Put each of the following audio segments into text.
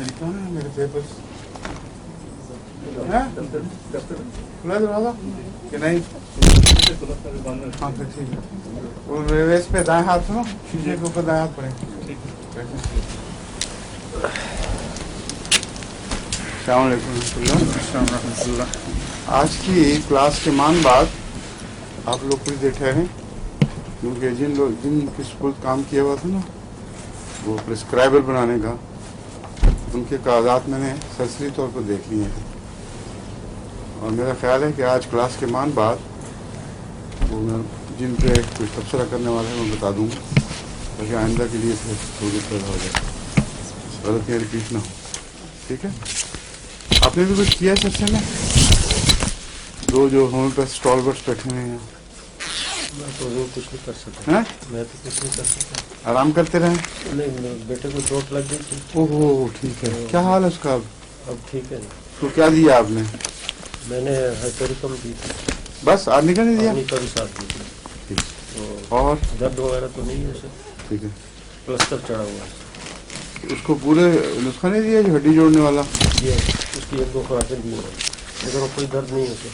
میرے پیپرس کھلا دروازہ کہ نہیں؟ ہاں پھر ٹھیک ہے. وہ ریس پہ دائیں ہاتھ سنو، شیشے کے اوپر دائیں ہاتھ پڑے. السلام علیکم السلام ورحمۃ اللہ. آج کی کلاس کے مان بعد آپ لوگ کچھ دیر ٹھہریں، کیونکہ جن کی اسکول کام کیا ہوا تھا نا وہ پرسکرائبر بنانے کا، ان کے کاغذات میں نے سرسری طور پر دیکھ لیے ہیں، اور میرا خیال ہے کہ آج کلاس کے مان بعد وہ میں جن پہ کچھ تبصرہ کرنے والے ہیں میں بتا دوں گا، تاکہ آئندہ کے لیے سہولت پیدا ہو جائے، غلطیاں رپیٹ نہ ہو. ٹھیک ہے؟ آپ نے بھی کچھ کیا سیکشن میں؟ دو جو ہمیں پہ اسٹالورٹس بیٹھے ہوئے ہیں، میں تو کچھ نہیں کر سکتا. ہیں میں تو کچھ نہیں کر سکتا. آرام کرتے رہیں. نہیں، بیٹے کو چوٹ لگ گئی تھی. اوہ ٹھیک ہے. کیا حال ہے اس کا؟ اب ٹھیک ہے. اس کو کیا دیا آپ نے؟ میں نے ہائپریکم دی تھی. بس آدمی کا نہیں دیا؟ پانی کا بھی ساتھ دی تھی. ٹھیک. تو اور درد وغیرہ تو نہیں ہے اسے. ٹھیک ہے. پلسٹر چڑھا ہوا ہے. اس کو پورے نسخہ نہیں دیا جو ہڈی جوڑنے والا؟ یہ اس کی 1-2 خوراکیں دی ہیں، لیکن کوئی درد نہیں ہے اسے.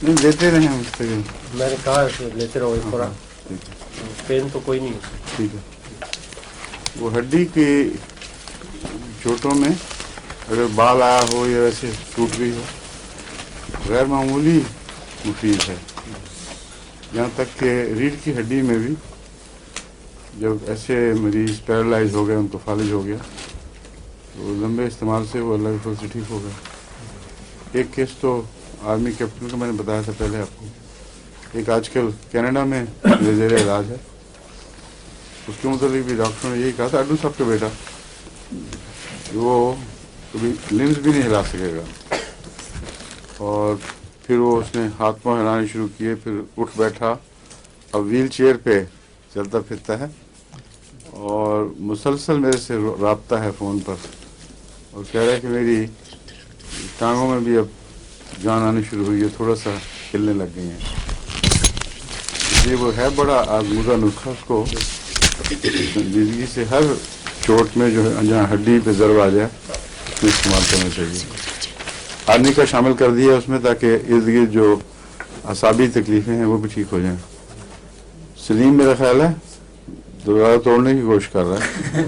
نہیں دیتے رہے ہم اس پہ. میں نے کہا اسے لیتے رہو ایک خوراک. پین تو کوئی نہیں ہے. ٹھیک ہے. وہ ہڈی کی چوٹوں میں اگر بال آیا ہو یا ویسے ٹوٹ گئی ہو، غیر معمولی مفید ہے. یہاں تک کہ ریڑھ کی ہڈی میں بھی جب ایسے مریض پیرالائز ہو گئے، ان کو فالج ہو گیا، تو لمبے استعمال سے وہ اللہ کے فضل سے ٹھیک ہو گیا. ایک کیس تو آرمی کیپٹن کا میں نے بتایا تھا پہلے آپ کو. ایک آج کل کینیڈا میں زیر علاج ہے، اس کے متعلق بھی ڈاکٹروں نے یہی کہا تھا، اڈو صاحب کا بیٹا، وہ کبھی لمز بھی نہیں ہلا سکے گا، اور پھر وہ اس نے ہاتھ پاؤں ہلانے شروع کیے، پھر اٹھ بیٹھا، اب ویل چیئر پہ چلتا پھرتا ہے، اور مسلسل میرے سے رابطہ ہے فون پر، اور کہہ رہا ہے کہ میری ٹانگوں میں بھی اب جان آنی شروع ہوئی ہے، تھوڑا سا کھلنے لگ گئی ہیں. یہ وہ ہے بڑا آزمودہ نسخہ، اس کو زندگی سے ہر چوٹ میں جو ہے جہاں ہڈی پہ ضرب آ جائے اس میں استعمال کرنا چاہیے. آدمی کا شامل کر دیا اس میں تاکہ ارد گرد جو اعصابی تکلیفیں ہیں وہ بھی ٹھیک ہو جائیں. سلیم میرا خیال ہے دروازہ توڑنے کی کوشش کر رہا ہے.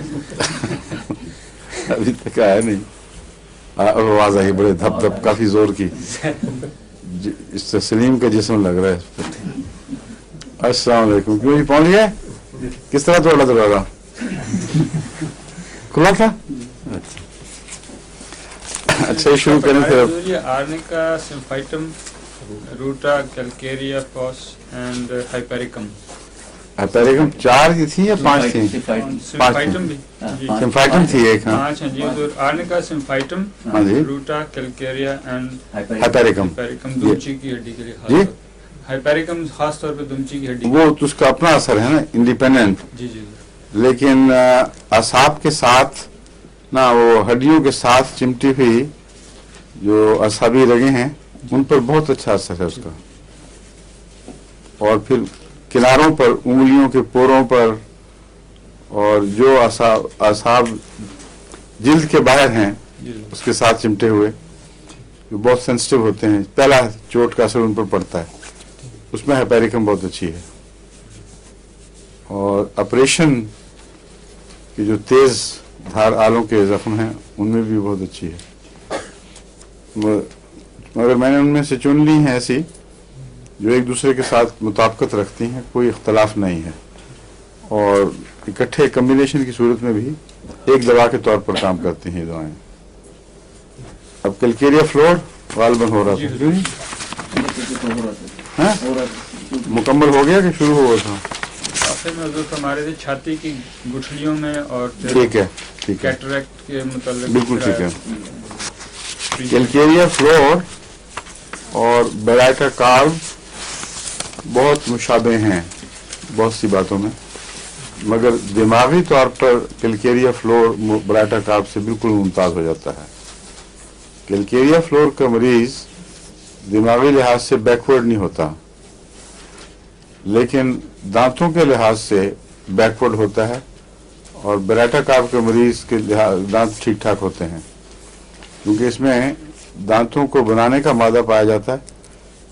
ابھی تک آیا نہیں. آواز آئی بڑے دھپ دھپ کافی زور کی. اس سے سلیم کا جسم لگ رہا ہے. السلام علیکم. کیوں جی پہنچ گئے؟ کس طرح توڑا دروازہ؟ کھلا تھا؟ اچھا شروع کریں پھر. آرنیکا سمفائٹم روٹا کیلکیریا فاس اینڈ ہائپریکم. ہائپریکم 4 تھی یا 5 تھی؟ سمفائٹم بھی سمفائٹم تھی ایک. ہاں 5 ہیں جی. آرنیکا سمفائٹم ہاں جی. روٹا کیلکیریا اینڈ ہائپریکم دمچی کی ہڈی کے لیے خاص جی. طور پہ ہائپریکم خاص طور پہ دمچی کی ہڈی. وہ تو اس کا اپنا اثر ہے نا، انڈیپینڈنٹ. جی جی. لیکن اعصاب کے ساتھ نہ، وہ ہڈیوں کے ساتھ چمٹی ہوئی جو اعصابی رگیں ہیں ان پر بہت اچھا اثر ہے اس کا. اور پھر کناروں پر، انگلیوں کے پوروں پر، اور جو اعصاب جلد کے باہر ہیں اس کے ساتھ چمٹے ہوئے جو بہت سینسٹیو ہوتے ہیں، پہلا چوٹ کا اثر ان پر پڑتا ہے. اس میں ہائپریکم بہت اچھی ہے. اور آپریشن کی جو تیز دھار آلوں کے زخم ہیں ان میں بھی بہت اچھی ہے. مگر میں نے ان میں سے چن لی ہیں ایسی جو ایک دوسرے کے ساتھ مطابقت رکھتی ہیں، کوئی اختلاف نہیں ہے، اور اکٹھے کمبینیشن کی صورت میں بھی ایک دوا کے طور پر کام کرتی ہیں یہ دوائیں. اب کیلکیریا فلور غالباً ہو رہا تھا. مکمل ہو گیا کہ شروع ہوا تھا؟ آخر میں حضور فرما رہے تھے چھاتی کی گٹھلیوں میں اور ٹھیک ہے ٹھیک ہے کیٹریکٹ کے متعلق. بالکل ٹھیک ہے. کیلکیریا فلور اور بیرائٹا کارو بہت مشابہ ہیں بہت سی باتوں میں، مگر دماغی طور پر کیلکیریا فلور بیرائٹا کارو سے بالکل ممتاز ہو جاتا ہے. کیلکیریا فلور کا مریض دماغی لحاظ سے بیکورڈ نہیں ہوتا، لیکن دانتوں کے لحاظ سے بیکورڈ ہوتا ہے، اور بیرائٹا کارو کے مریض کے دانت ٹھیک ٹھاک ہوتے ہیں. क्योंकि इसमें दांतों को बनाने का मादा पाया जाता है,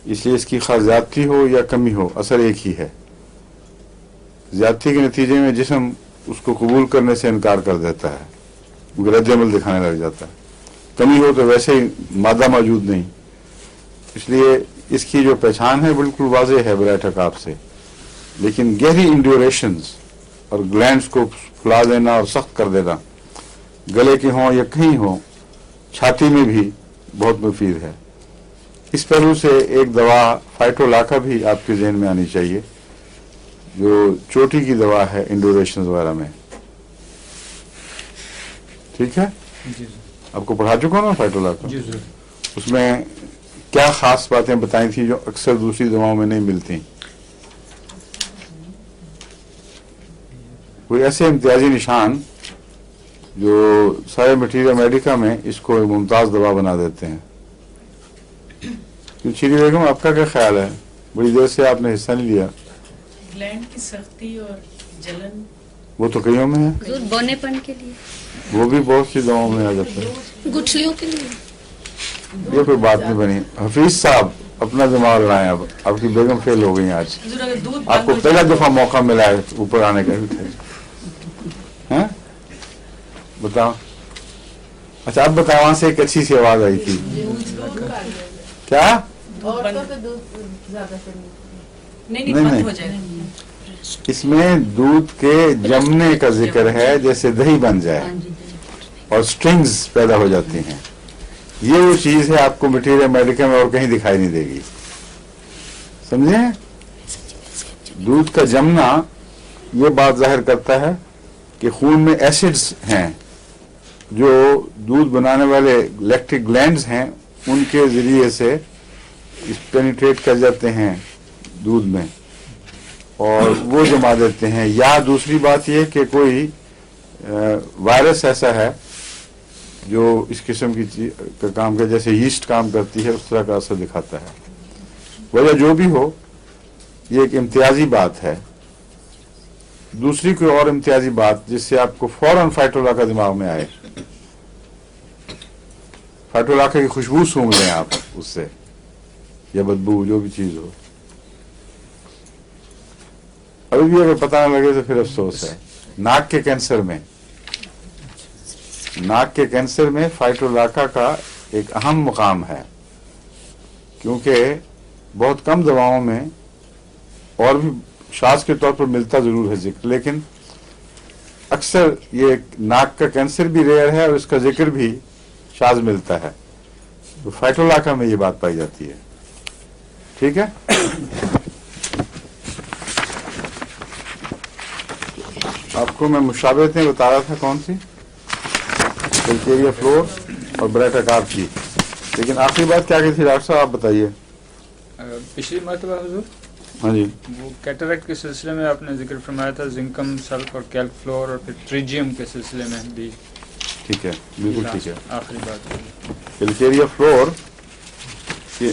इसलिए इसकी खास ज्यादती हो या कमी हो असर एक ही है। ज्यादती के नतीजे में जिस्म उसको कबूल करने से इनकार कर देता है, रद्द-ए-अमल दिखाने लग जाता है। कमी हो तो वैसे ही मादा मौजूद नहीं, इसलिए इसकी जो पहचान है बिल्कुल वाज़ेह है बरैठा काब से। लेकिन गहरी इंड्यूरेशंस और ग्लैंड्स को फुला देना और सख्त कर देना, गले के हों या कहीं हो, छाती में भी बहुत मुफीद है। इस पहलू से एक दवा फाइटोलाका भी आपके जहन में आनी चाहिए, जो चोटी की दवा है इंड्यूरेशन वगैरह में। ठीक है, जी आपको पढ़ा चुका हूं ना फाइटोलाका। जी सर। उसमें क्या खास बातें बताई थी जो अक्सर दूसरी दवाओं में नहीं मिलती? कोई ऐसे इम्तियाजी निशान जो सारे मटीरियल अमेरिका में इसको एक मुमताज दवा बना देते हैं। श्री बेगम, आपका क्या ख्याल है? बड़ी देर से आपने हिस्सा नहीं लिया। ग्लैंड की सख्ती और जलन, वो तो कईयों में है, दूध बोनेपन के लिए, वो भी बहुत सी दवाओं में आ जाता है। गुठलियों के लिए। ये कोई बात नहीं बनी। हफीज साहब अपना दिमाग लगाएं, अब आपकी बेगम फेल हो गई आज। हुजूर अगर दूध आपको बंद हो पहला जाए दफा मौका मिला है ऊपर आने का। हैं? बताओ। अच्छा अब बताओ, वहां से एक अच्छी सी आवाज आई थी। क्या? औरतों को दूध ज्यादा से नहीं नहीं, बंद नहीं। हो जाए। इसमें दूध के जमने का जिक्र है, जैसे दही बन जाए और स्ट्रिंग्स पैदा हो जाती हैं। ये वो चीज है आपको मटीरियल अमेरिका में और कहीं दिखाई नहीं देगी, समझे? दूध का जमना ये बात जाहिर करता है कि खून में एसिड्स हैं जो दूध बनाने वाले लैक्टिक ग्लैंड्स हैं, उनके जरिए से पेनिट्रेट कर जाते हैं दूध में और वो जमा देते हैं। या दूसरी बात यह कि कोई वायरस ऐसा है जो इस किस्म की चीज का काम कर, जैसे यीस्ट काम करती है, उस तरह का असर दिखाता है। वजह जो भी हो, ये एक इम्तियाजी बात है। दूसरी कोई और इम्तियाजी बात जिससे आपको फौरन फाइटोलाका दिमाग में आए, फाइटोलाका की खुशबू सूंघ लें आप उससे, या बदबू, जो भी चीज हो। अभी भी अगर पता न लगे तो फिर अफसोस है। नाक के कैंसर में फाइटोलाका का एक अहम मुकाम है, क्योंकि बहुत कम दवाओं में और भी शाज के तौर पर मिलता जरूर है जिक्र, लेकिन अक्सर ये नाक का कैंसर भी रेयर है और इसका जिक्र भी शाज मिलता है। तो फाइटोलाका में ये बात पाई जाती है। ठीक है, आपको मैं मुशाबहतें बता रहा था, कौन सी? कैल्केरिया फ्लोर और बरैठा काब की। लेकिन आखिरी बात क्या की थी डॉक्टर साहब, आप बताइए। पिछली मरतबा हुजूर हाँ जी, वो कैटरेक्ट के सिलसिले में आपने जिक्र फरमाया था जिंकम सल्फ और कैल्क फ्लोर और फिर ट्रिजियम के सिलसिले में भी। ठीक है, बिल्कुल ठीक है। आखिरी बात कैल्केरिया फ्लोर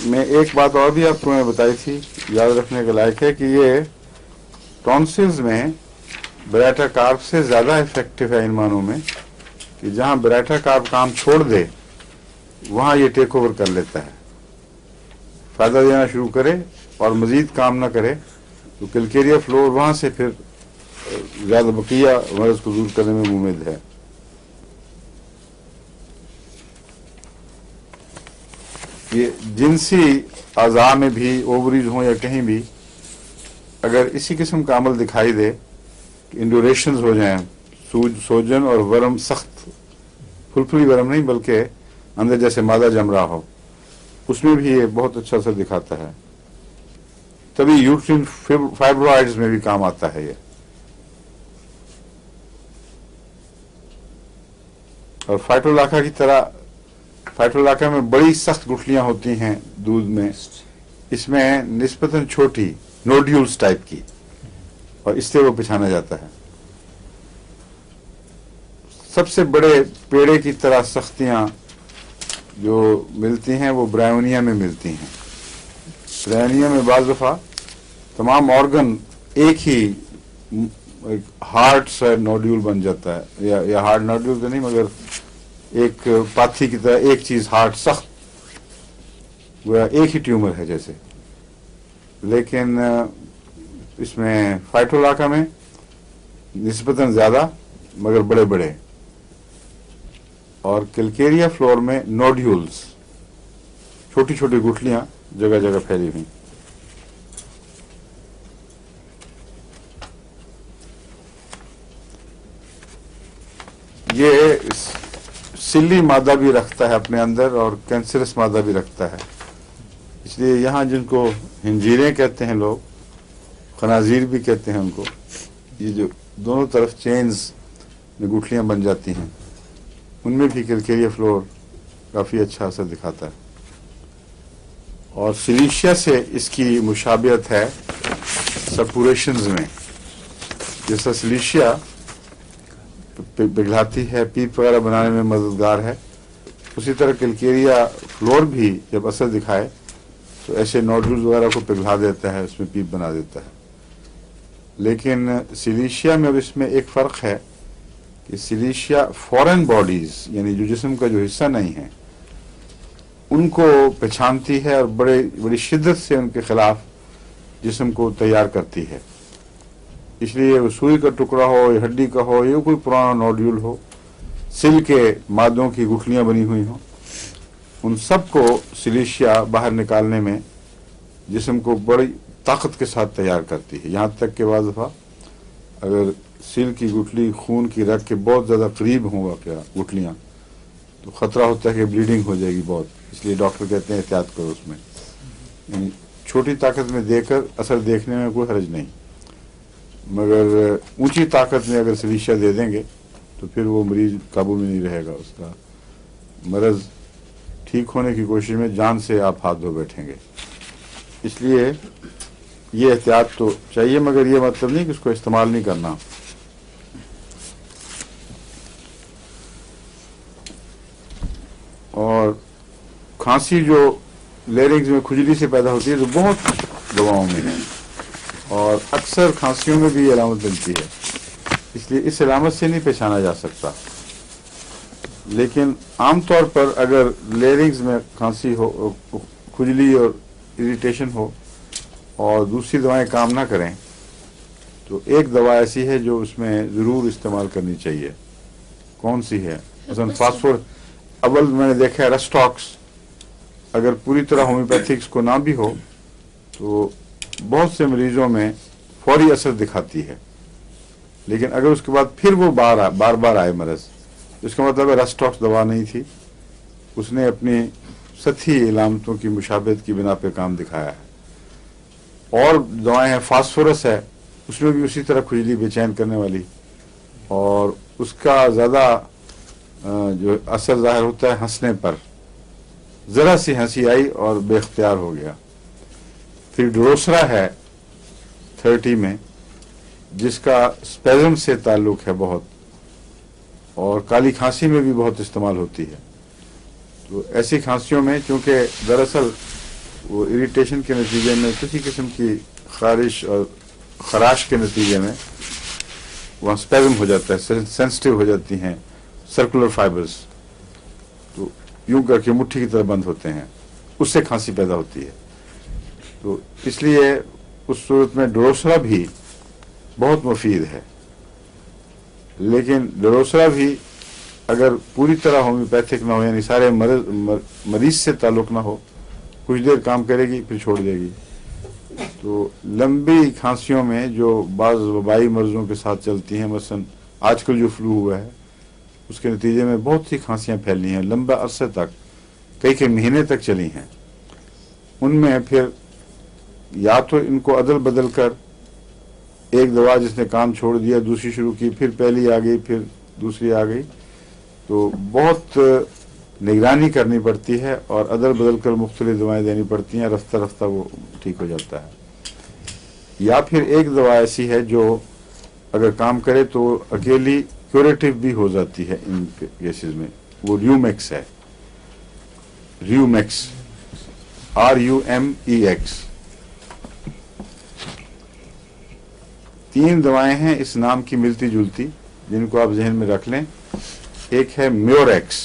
में एक बात और भी आपको मैं बताई थी, याद रखने के लायक है कि ये टॉन्सिल्स में बरैठा कार्ब से ज्यादा इफेक्टिव है इन मानों में कि जहां बरैठा कार्ब काम छोड़ दे वहां ये टेक ओवर कर लेता है, फायदा देना शुरू करे और मजीद काम न करे तो कैल्केरिया फ्लोर वहां से फिर ज्यादा बकिया मर्ज को दूर करने में उम्मीद है। ये जिनसी अज़ा में भी, ओवरीज हो या कहीं भी, अगर इसी किस्म का अमल दिखाई दे, इंड्यूरेशंस हो जाएं, सोजन और वर्म, सख्त फुलफुली वर्म नहीं बल्कि अंदर जैसे मादा जम रहा हो, उसमें भी ये बहुत अच्छा असर दिखाता है। तभी यूट्रिन फाइब्रॉइड्स में भी काम आता है ये। और फाइटोलाका की तरह, फाइटोलाका में बड़ी सख्त गुठलियां होती हैं दूध में, इसमें निस्बतन छोटी नोड्यूल्स टाइप की, और इससे वो पिछाना जाता है। सबसे बड़े पेड़े की तरह सख्तियां जो मिलती हैं वो ब्रायोनिया में मिलती हैं। ब्रायोनिया में बाज़ दफा तमाम ऑर्गन एक ही एक हार्ड सा नोड्यूल बन जाता है, या हार्ड नोड्यूल तो नहीं मगर एक पाथी की तरह एक चीज हार्ड सख्त, गोया एक ही ट्यूमर है जैसे। लेकिन इसमें फाइटोलाका में निस्बतन ज्यादा मगर बड़े बड़े, और कैलकेरिया फ्लोर में नोड्यूल्स, छोटी छोटी गुठलियां जगह जगह फैली हुई। ये सिल्ली मादा भी रखता है अपने अंदर और कैंसरस मादा भी रखता है, इसलिए यहाँ जिनको हिंजीरें कहते हैं लोग, खनाजीर भी कहते हैं उनको, ये जो दोनों तरफ चेन्स में गुठलियां बन जाती हैं, उनमें भी कैलकेरिया फ्लोर काफ़ी अच्छा असर दिखाता है। और सिलीशिया से इसकी मुशाबियत है सपुरेशंस में, जैसा सिलीशिया पिघलाती है, पीप वगैरह बनाने में मददगार है, उसी तरह कैलकेरिया फ्लोर भी जब असर दिखाए तो ऐसे नोड्यूल्स वगैरह को पिघला देता है, उसमें पीप बना देता है। लेकिन सिलीशिया में अब इसमें एक फ़र्क है कि सिलीशिया फॉरेन बॉडीज, यानी जो जिस्म का जो हिस्सा नहीं है, उनको पहचानती है और बड़ी शिद्दत से उनके खिलाफ जिस्म को तैयार करती है। इसलिए वो सुई का टुकड़ा हो या हड्डी का हो या कोई पुराना नोड्यूल हो, सिल के मादों की गुठलियां बनी हुई हों, उन सबको सिलीशिया बाहर निकालने में जिस्म को बड़ी ताकत के साथ तैयार करती है। यहाँ तक के बाद दफ़ा अगर सिल की गुठली खून की रग के बहुत ज़्यादा करीब होगा क्या गुठलियाँ, तो ख़तरा होता है कि ब्लीडिंग हो जाएगी बहुत, इसलिए डॉक्टर कहते हैं एहतियात करो उसमें। यानी छोटी ताकत में देकर असर देखने में कोई हर्ज नहीं, मगर ऊंची ताकत में अगर सिलीशिया दे देंगे तो फिर वो मरीज काबू में नहीं रहेगा, उसका मरज़ ठीक होने की कोशिश में जान से आप हाथ धो बैठेंगे। इसलिए ये एहतियात तो चाहिए, मगर ये मतलब नहीं कि उसको इस्तेमाल नहीं करना। और खांसी जो लेरिंग्स में खुजली से पैदा होती है तो बहुत दवाओं में है, और अक्सर खांसियों में भी ये अलामत मिलती है, इसलिए इस अलामत से नहीं पहचाना जा सकता। लेकिन आमतौर पर अगर लेरिंग्स में खांसी हो, खुजली और इरिटेशन हो और दूसरी दवाएं काम ना करें, तो एक दवा ऐसी है जो उसमें ज़रूर इस्तेमाल करनी चाहिए। कौन सी है? मसलन फास्फोर, अव्वल मैंने देखा है रस्टॉक्स, अगर पूरी तरह होम्योपैथिक्स को ना भी हो तो बहुत से मरीजों में फौरी असर दिखाती है, लेकिन अगर उसके बाद फिर वो बार बार आए मरज़, इसका मतलब है रस्टॉक्स दवा नहीं थी, उसने अपनी सतही इलामतों की मुशाबहत की बिना पे काम दिखाया है। और दवाएं हैं, फास्फोरस है, उसमें भी उसी तरह खुजली बेचैन करने वाली, और उसका ज़्यादा जो असर ज़ाहिर होता है हंसने पर, ज़रा सी हंसी आई और बेख्तियार हो गया। फिर डोरोसरा है 30 में, जिसका स्पेज़म से ताल्लुक़ है बहुत, और काली खांसी में भी बहुत इस्तेमाल होती है। तो ऐसी खांसियों में चूँकि दरअसल वो इरिटेशन के नतीजे में किसी किस्म की खारिश और खराश के नतीजे में वहाँ स्पेज़म हो जाता है, सेंसिटिव हो जाती हैं सर्कुलर फाइबर्स, तो यूं करके मुट्ठी की तरह बंद होते हैं, उससे खांसी पैदा होती है। तो इसलिए उस सूरत में डोरोसरा भी बहुत मुफीद है। लेकिन डोरोसरा भी अगर पूरी तरह होम्योपैथिक ना हो, यानी सारे मरीज से ताल्लुक़ ना हो, कुछ देर काम करेगी फिर छोड़ देगी। तो लंबी खांसियों में जो बाज़ वबाई मर्ज़ों के साथ चलती हैं, मसलन आजकल जो फ्लू हुआ है उसके नतीजे में बहुत सी खांसियाँ फैली हैं, लंबा अरसे तक, कई महीने तक चली हैं। उनमें फिर या तो इनको अदल बदल कर एक दवा जिसने काम छोड़ दिया दूसरी शुरू की, फिर पहली आ गई फिर दूसरी आ गई, तो बहुत निगरानी करनी पड़ती है और अदल बदल कर मुख्तलिफ दवाएं देनी पड़ती हैं, रफ्ता रफ्ता वो ठीक हो जाता है। या फिर एक दवा ऐसी है जो अगर काम करे तो अकेली क्यूरेटिव भी हो जाती है इन केसेस में, वो र्यूमेक्स है, र्यूमेक्स, RUMEX। 3 दवाएं हैं इस नाम की मिलती जुलती, जिनको आप जहन में रख लें। एक है म्योरेक्स,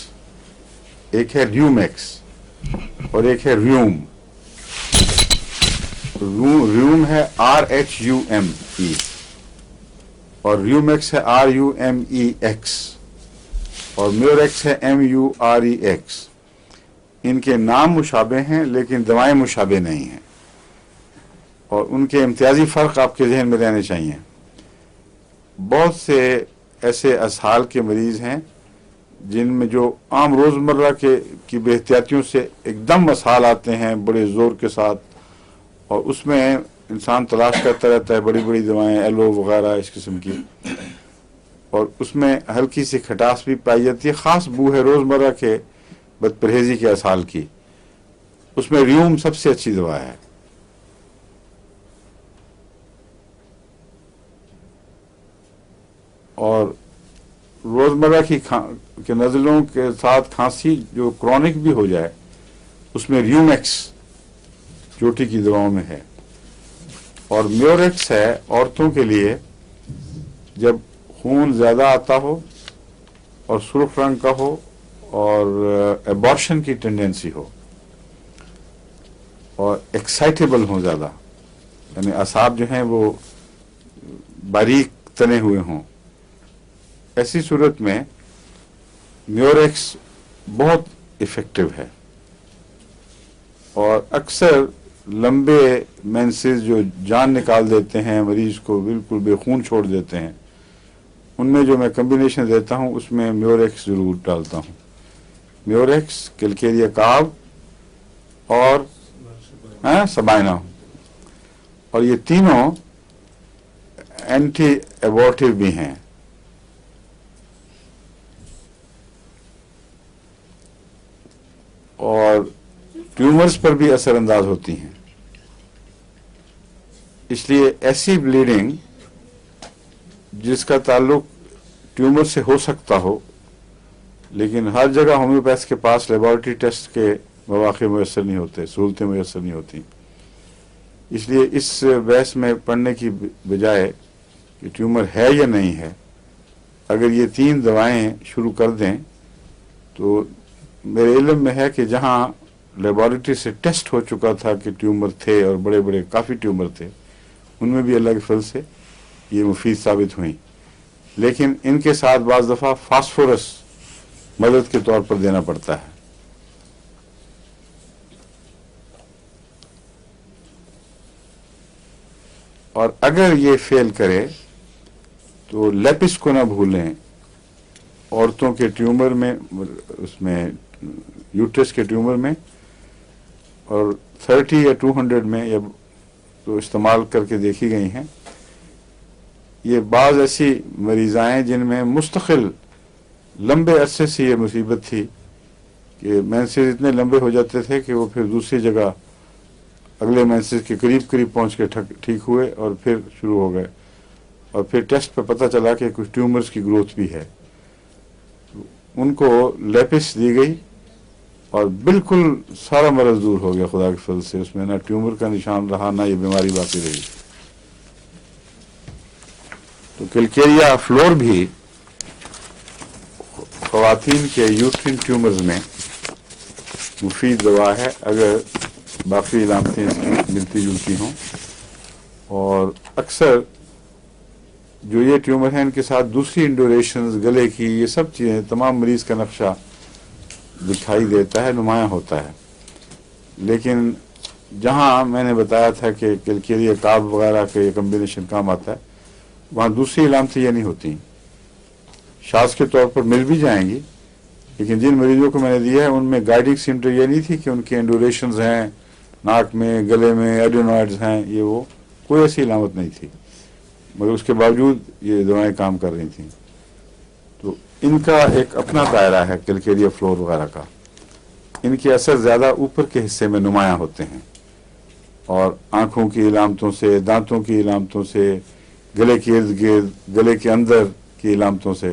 एक है र्यूमेक्स और एक है र्यूम। र्यूम है RHUME और र्यूमेक्स है RUMEX और म्योरेक्स है MUREX। इनके नाम मुशाबे हैं लेकिन दवाएं मुशाबे नहीं हैं और उनके इम्तियाजी फ़र्क आपके जहन में रहने चाहिए। बहुत से ऐसे असहाल के मरीज़ हैं जिनमें जो आम रोज़मर्रा की बेहतियातियों से एकदम असहाल आते हैं बड़े ज़ोर के साथ, और उसमें इंसान तलाश करता रहता है बड़ी बड़ी दवाएं एलो वगैरह इस किस्म की, और उसमें हल्की सी खटास भी पाई जाती है, ख़ास बू है रोज़मर्रा के बदपरहेज़ी के असहाल की। उसमें र्यूम सबसे अच्छी दवा है। और रोज़मर्रा के नज़लों के साथ खांसी जो क्रॉनिक भी हो जाए उसमें र्यूमेक्स चोटी की दवाओं में है। और म्योरेक्स है औरतों के लिए जब खून ज़्यादा आता हो और सुर्ख रंग का हो और एबॉर्शन की टेंडेंसी हो और एक्साइटेबल हो ज़्यादा, यानी असाब जो हैं वो बारीक तने हुए हों, ऐसी सूरत में म्योरेक्स बहुत इफ़ेक्टिव है। और अक्सर लंबे मेंसेस जो जान निकाल देते हैं मरीज को, बिल्कुल बेखून छोड़ देते हैं, उनमें जो मैं कम्बिनेशन देता हूँ उसमें म्योरेक्स ज़रूर डालता हूँ। म्योरेक्स, कैलकेरिया काब और सबाइना, और ये तीनों एंटी एबॉर्टिव भी हैं। और ट्यूमर्स पर भी असरअंदाज होती हैं। इसलिए ऐसी ब्लीडिंग जिसका ताल्लुक ट्यूमर से हो सकता हो, लेकिन हर जगह होम्योपैथ के पास लेबॉरेटरी टेस्ट के मौके मुयसर नहीं होते, सहूलतें मुयसर नहीं होती। इसलिए इस बहस में पढ़ने की बजाय कि ट्यूमर है या नहीं है, अगर ये तीन दवाएं शुरू कर दें तो मेरे इल्म में है कि जहां लेबॉरेटरी से टेस्ट हो चुका था कि ट्यूमर थे और बड़े बड़े काफ़ी ट्यूमर थे, उनमें भी अल्लाह के फल से ये मुफीद साबित हुई। लेकिन इनके साथ बाज़ दफ़ा फास्फोरस मदद के तौर पर देना पड़ता है। और अगर ये फेल करे तो लेपिस को ना भूलें। औरतों के ट्यूमर में, उसमें यूट्रस के ट्यूमर में, और 30 या 200 में या तो इस्तेमाल करके देखी गई हैं। ये बाज़ ऐसी मरीज़ाएँ जिनमें मुस्तकिल लंबे अरसे से ये मुसीबत थी कि मेंसेस इतने लंबे हो जाते थे कि वो फिर दूसरी जगह अगले मेंसेस के करीब करीब पहुंच के ठीक हुए और फिर शुरू हो गए, और फिर टेस्ट पे पता चला कि कुछ ट्यूमर्स की ग्रोथ भी है। उनको लेपिस दी गई और बिल्कुल सारा मरज दूर हो गया खुदा के फजल से। उसमें ना ट्यूमर का निशान रहा, ना ये बीमारी बाकी रही। तो कैलकेरिया फ्लोर भी ख़वातीन के यूट्रिन ट्यूमर्स में मुफीद दवा है अगर बाकी इलामतें इसकी मिलती जुलती हों। और अक्सर जो ये ट्यूमर हैं इनके साथ दूसरी इंडोरेशंस, गले की, ये सब चीज़ें, तमाम मरीज़ का नक्शा दिखाई देता है, नुमायाँ होता है। लेकिन जहाँ मैंने बताया था कि कैलकेरिया काब वगैरह का ये कम्बिनेशन काम आता है, वहाँ दूसरी इलामतें ये नहीं होती। शाज़ के तौर पर मिल भी जाएंगी, लेकिन जिन मरीजों को मैंने दिया है उनमें गाइडिंग सिम्टम ये नहीं थी कि उनके इंडोरेशंस हैं नाक में, गले में, एडेनॉइड्स हैं, ये वो कोई ऐसी इलामत नहीं थी, मगर उसके बावजूद ये दवाएं काम कर रही थीं। तो इनका एक अपना दायरा है कैलकेरिया फ्लोर वगैरह का। इनके असर ज़्यादा ऊपर के हिस्से में नुमायाँ होते हैं और आँखों की इलामतों से, दांतों की इलामतों से, गले के इर्द गिर्द, गले के अंदर की इलामतों से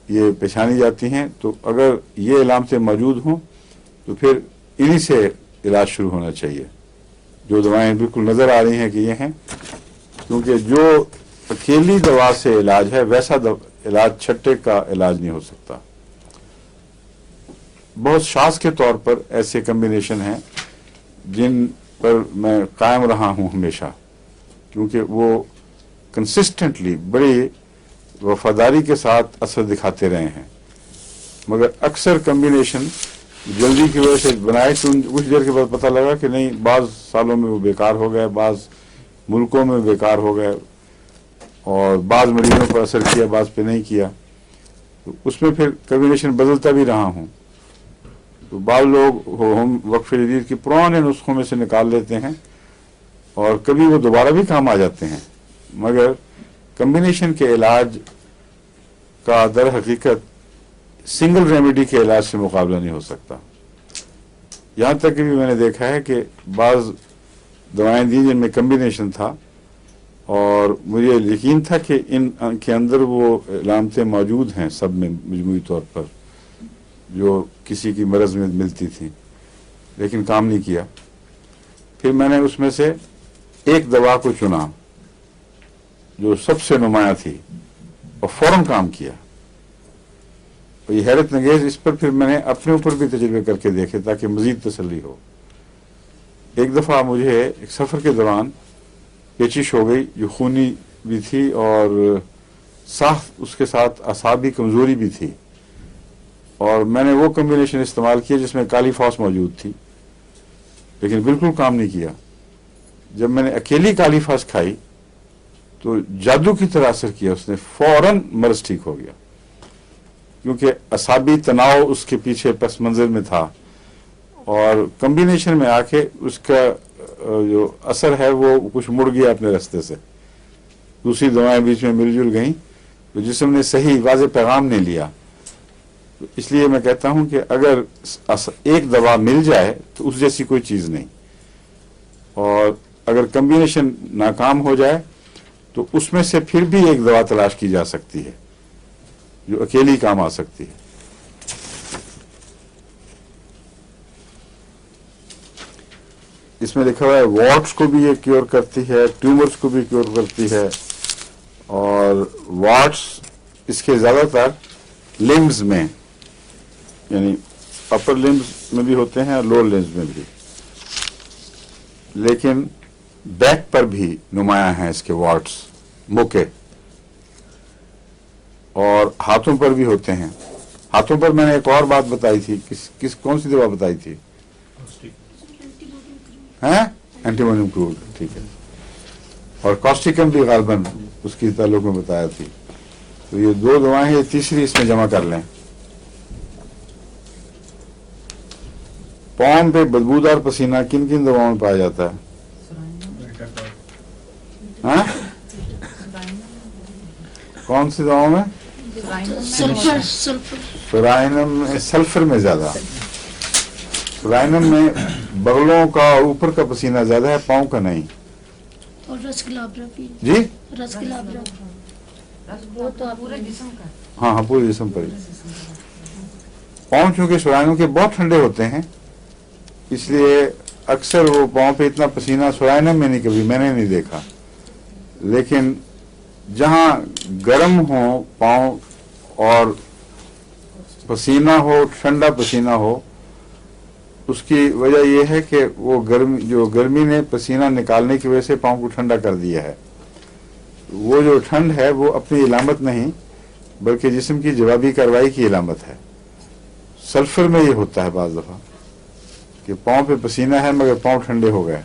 ये पहचानी जाती हैं। तो अगर ये इलामतें मौजूद हों तो फिर इन्हीं से इलाज शुरू होना चाहिए। जो दवाएं बिल्कुल नज़र आ रही हैं कि ये हैं, क्योंकि जो अकेली दवा से इलाज है वैसा इलाज छट्टे का इलाज नहीं हो सकता। बहुत शाज़ के तौर पर ऐसे कम्बिनेशन हैं जिन पर मैं कायम रहा हूं हमेशा, क्योंकि वो कंसिस्टेंटली बड़ी वफादारी के साथ असर दिखाते रहे हैं। मगर अक्सर कम्बिनेशन जल्दी की वजह से बनाए तो कुछ देर के बाद पता लगा कि नहीं, बाज़ सालों में वो बेकार हो गए, बाज़ मुल्कों में बेकार हो गए, और बाज़ मरीजों पर असर किया, बाज़ पे नहीं किया। तो उसमें फिर कम्बिनेशन बदलता भी रहा हूँ। तो बाज़ लोग हम वक्फ़ जदीद के पुराने नुस्खों में से निकाल लेते हैं और कभी वो दोबारा भी काम आ जाते हैं, मगर कम्बिनेशन के इलाज का दर हकीकत सिंगल रेमेडी के इलाज से मुकाबला नहीं हो सकता। यहाँ तक कि भी मैंने देखा है कि बाज़ दवाएं दी जिनमें कम्बिनेशन था और मुझे यकीन था कि इन के अंदर वो अलामतें मौजूद हैं सब में मजमूई तौर पर जो किसी की मरज़ में मिलती थी, लेकिन काम नहीं किया। फिर मैंने उसमें से एक दवा को चुना जो सबसे नुमाया थी और फौरन काम किया। और ये हैरत नगेज, इस पर फिर मैंने अपने ऊपर भी तजुर्बे करके देखे ताकि मजीद तसल्ली हो। एक दफ़ा मुझे एक सफ़र के दौरान पेचिश हो गई जो खूनी भी थी और साथ उसके साथ असाबी कमज़ोरी भी थी, और मैंने वो कम्बिनेशन इस्तेमाल किया जिसमें काली फॉस मौजूद थी, लेकिन बिल्कुल काम नहीं किया। जब मैंने अकेली काली फॉस खाई तो जादू की तरह असर किया, उसने फौरन मर्ज ठीक हो गया, क्योंकि असाबी तनाव उसके पीछे पस मंज़र में था और कम्बिनेशन में आके उसका जो असर है वो कुछ मुड़ गया अपने रास्ते से। दूसरी दवाएं बीच में मिलजुल गई तो जिस्म ने सही वाज़े पैगाम नहीं लिया। तो इसलिए मैं कहता हूं कि अगर एक दवा मिल जाए तो उस जैसी कोई चीज़ नहीं, और अगर कम्बिनेशन नाकाम हो जाए तो उसमें से फिर भी एक दवा तलाश की जा सकती है जो अकेली काम आ सकती है। इसमें लिखा हुआ है वॉट्स को भी ये क्योर करती है, ट्यूमर्स को भी क्योर करती है, और वॉट्स इसके ज़्यादातर लिम्स में यानी अपर लिम्स में भी होते हैं और लोअर लिम्स में भी, लेकिन बैक पर भी नुमाया हैं इसके वॉट्स, मोके, और हाथों पर भी होते हैं। हाथों पर मैंने एक और बात बताई थी, कौन सी दवा बताई थी? हैं? एंटीमोनियम क्लोराइड, ठीक है, और कॉस्टिकम भी गालबन उसकी ताल्लुक में बताया थी। तो ये दो दवाएं हैं, तीसरी इसमें जमा कर लें। पाँव पे बदबूदार पसीना किन किन दवाओं में पाया जाता है? हाँ? कौन सी दवाओं में? सुराइनम में, सल्फर में ज्यादा। सुराइनम में बगलों का और ऊपर का पसीना ज्यादा है, पाँव का नहीं। और रसगुल्लाबरा भी। जी, रसगुल्लाबरा वो तो पूरे जिस्म का। हाँ हाँ, पूरे जिस्म पर। पाँव चूंकि सुराइनों के बहुत ठंडे होते हैं, इसलिए अक्सर वो पाँव पे इतना पसीना सुराइनम में नहीं, कभी मैंने नहीं देखा। लेकिन जहाँ गर्म हो पाँव और पसीना हो, ठंडा पसीना हो, उसकी वजह यह है कि वो गर्मी ने पसीना निकालने की वजह से पाँव को ठंडा कर दिया है। वो जो ठंड है वो अपनी इलामत नहीं बल्कि जिस्म की जवाबी कार्रवाई की इलामत है। सल्फर में ये होता है बाज़ दफ़ा कि पाँव पे पसीना है मगर पाँव ठंडे हो गए,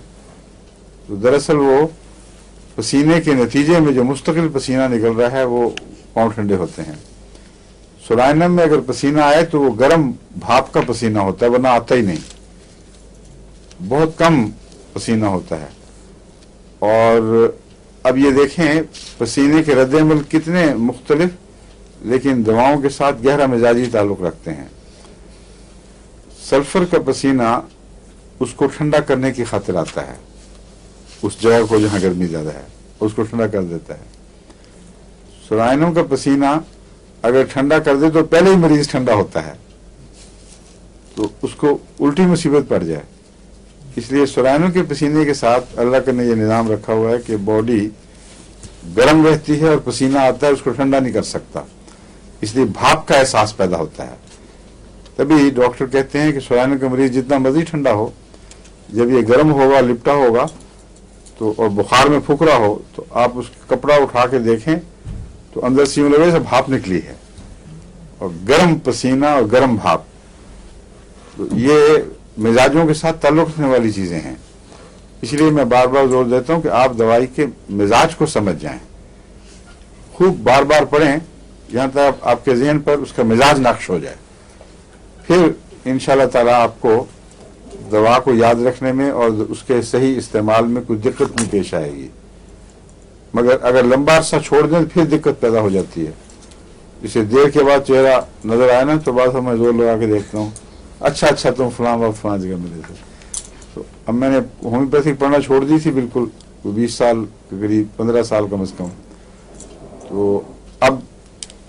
तो दरअसल वो पसीने के नतीजे में जो मुस्तकिल पसीना निकल रहा है वो पाँव ठंडे होते हैं। सुराइनम में अगर पसीना आए तो वो गर्म भाप का पसीना होता है, वरना आता ही नहीं, बहुत कम पसीना होता है। और अब ये देखें पसीने के रद्द-ए-अमल कितने मुख्तलिफ लेकिन दवाओं के साथ गहरा मिजाजी ताल्लुक रखते हैं। सल्फर का पसीना उसको ठंडा करने की खातिर आता है, उस जगह को जहां गर्मी ज्यादा है उसको ठंडा कर देता है। सुराइनम का पसीना अगर ठंडा कर दे तो पहले ही मरीज ठंडा होता है, तो उसको उल्टी मुसीबत पड़ जाए। इसलिए सुराइनम के पसीने के साथ अल्लाह ने यह निज़ाम रखा हुआ है कि बॉडी गर्म रहती है और पसीना आता है, उसको ठंडा नहीं कर सकता, इसलिए भाप का एहसास पैदा होता है। तभी डॉक्टर कहते हैं कि सोयानिक का मरीज जितना मर्जी ठंडा हो, जब ये गर्म होगा, लिपटा होगा तो और बुखार में फुकरा हो तो आप उस कपड़ा उठा के देखें तो अंदर से यूं लगे से भाप निकली है, और गर्म पसीना और गर्म भाप, तो ये मिजाजों के साथ ताल्लुक रखने वाली चीजें हैं। इसलिए मैं बार बार जोर देता हूं कि आप दवाई के मिजाज को समझ जाएं, खूब बार बार पढ़ें यहां तक आपके जहन पर उसका मिजाज नक्श हो जाए, फिर इंशाल्लाह ताला आपको दवा को याद रखने में और उसके सही इस्तेमाल में कोई दिक्कत नहीं पेश आएगी। मगर अगर लंबा अरसा छोड़ दें तो फिर दिक्कत पैदा हो जाती है। इसे देर के बाद चेहरा नजर आए ना तो बाद मैं जोर लगा के देखता हूँ, अच्छा तुम फलां वक्त फलां जगह मिले थे। तो अब मैंने होम्योपैथिक पढ़ना छोड़ दी थी बिल्कुल 20 साल के करीब, 15 साल कम से कम। तो अब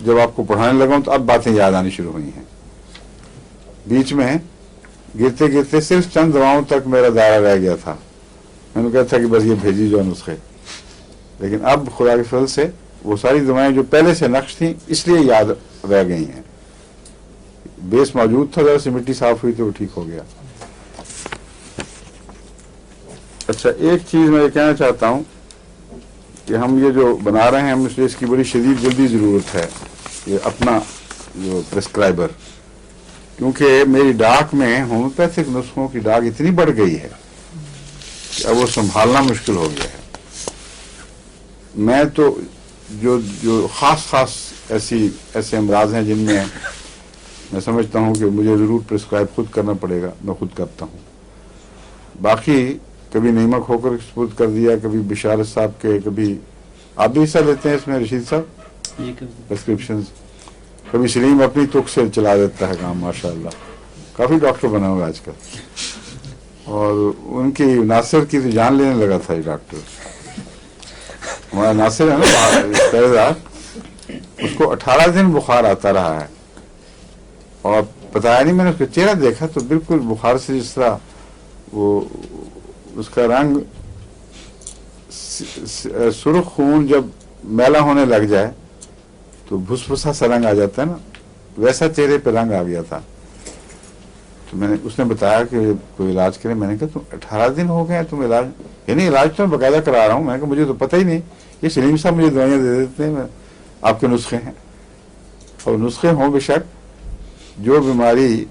जब आपको पढ़ाने लगा तो अब बातें याद आनी शुरू हुई हैं। बीच में गिरते गिरते सिर्फ चंद दवाओं तक मेरा दायरा रह गया था, मैंने कहा था कि बस ये भेजी जो नुस्खे, लेकिन अब खुदा के फजल से वो सारी दवाएं जो पहले से नक्श थी इसलिए याद रह गई हैं। बेस मौजूद था, जरा सी मिट्टी साफ हुई तो वो ठीक हो गया। अच्छा, एक चीज मैं ये कहना चाहता हूं कि हम ये जो बना रहे हैं, हम इसकी बड़ी शदीद जल्दी जरूरत है, ये अपना जो प्रिस्क्राइबर, क्योंकि मेरी डाक में होम्योपैथिक नुस्खों की डाक इतनी बढ़ गई है कि अब वो संभालना मुश्किल हो गया है। मैं तो जो खास ऐसे अमराज हैं जिनमें मैं समझता हूं कि मुझे जरूर प्रिस्क्राइब खुद करना पड़ेगा, मैं खुद करता हूं। बाकी कभी नीमक होकर सपुर्द कर दिया, कभी बिशारत साहब के, कभी आप भी हिस्सा लेते हैं इसमें रशीद साहब प्रिस्क्रिप्शन, कभी सलीम अपनी तुक से चला देता है काम, माशाअल्लाह काफी डॉक्टर बना हुआ आजकल। और उनकी नासिर की तो जान लेने लगा था ये डॉक्टर, हमारा नासिर है ना पहरेदार, उसको 18 दिन बुखार आता रहा है और बताया नहीं, मैंने उसका चेहरा देखा तो बिल्कुल बुखार से जिस तरह वो उसका रंग सुर्ख खून जब मैला होने लग जाए तो भुसभुसा सा रंग आ जाता है ना, वैसा चेहरे पे रंग आ गया था। तो मैंने उसने बताया कि कोई इलाज करें, मैंने कहा तुम 18 दिन हो गए तुम इलाज, यानी इलाज तो बकायदा करा रहा हूँ। मैंने कहा मुझे तो पता ही नहीं, ये सलीम साहब मुझे दवाइयाँ दे देते हैं, आपके नुस्खे हैं। और नुस्खे हों बेशक, जो बीमारी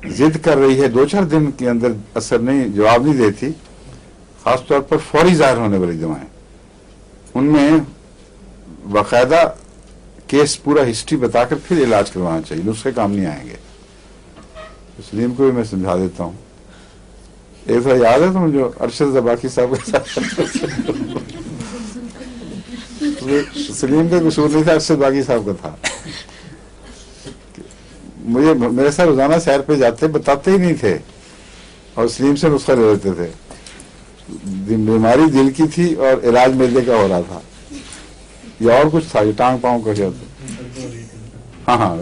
जिद कर रही है 2-4 दिन के अंदर असर नहीं, जवाब नहीं देती, खासतौर पर फौरी जाहिर होने वाली दवाएं, उनमें बाकायदा केस पूरा हिस्ट्री बताकर फिर इलाज करवाना चाहिए, नुस्खे काम नहीं आएंगे। सलीम को भी मैं समझा देता हूँ। एक बार याद है तुम जो अरशद ज़बाकी साहब के साथ सलीम का कसूर नहीं था, अरशद बाकी साहब का था। मुझे मेरे साथ रोजाना सैर पे जाते, बताते ही नहीं थे और सलीम से नुस्खा ले लेते थे। बीमारी दिल की थी और इलाज मेले का हो रहा था, या और कुछ था, ये टांग पांव का क्या था, हाँ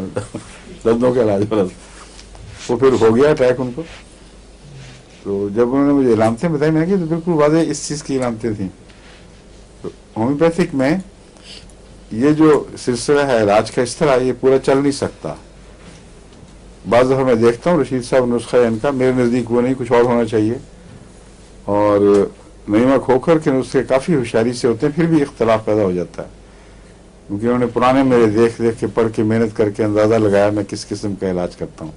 दर्दों के इलाज वाला, वो फिर हो गया अटैक उनको। तो जब उन्होंने मुझे इलामतें बताई, मैंने कहा तो बिल्कुल वाज़ेह इस चीज की इलामतें थी। तो होम्योपैथिक में ये जो सिलसिला है इलाज का इस तरह, ये पूरा चल नहीं सकता। बाज़ दफ़ा मैं देखता हूँ रशीद साहब नुस्खा इनका मेरे नज़दीक वो नहीं, कुछ और होना चाहिए, और नीमक होकर के नुस्खे काफ़ी होशियारी से होते हैं, फिर भी इख्तलाफ पैदा हो जाता है, क्योंकि उन्होंने पुराने मेरे देख देख के पढ़ के मेहनत करके अंदाज़ा लगाया मैं किस किस्म का इलाज करता हूँ।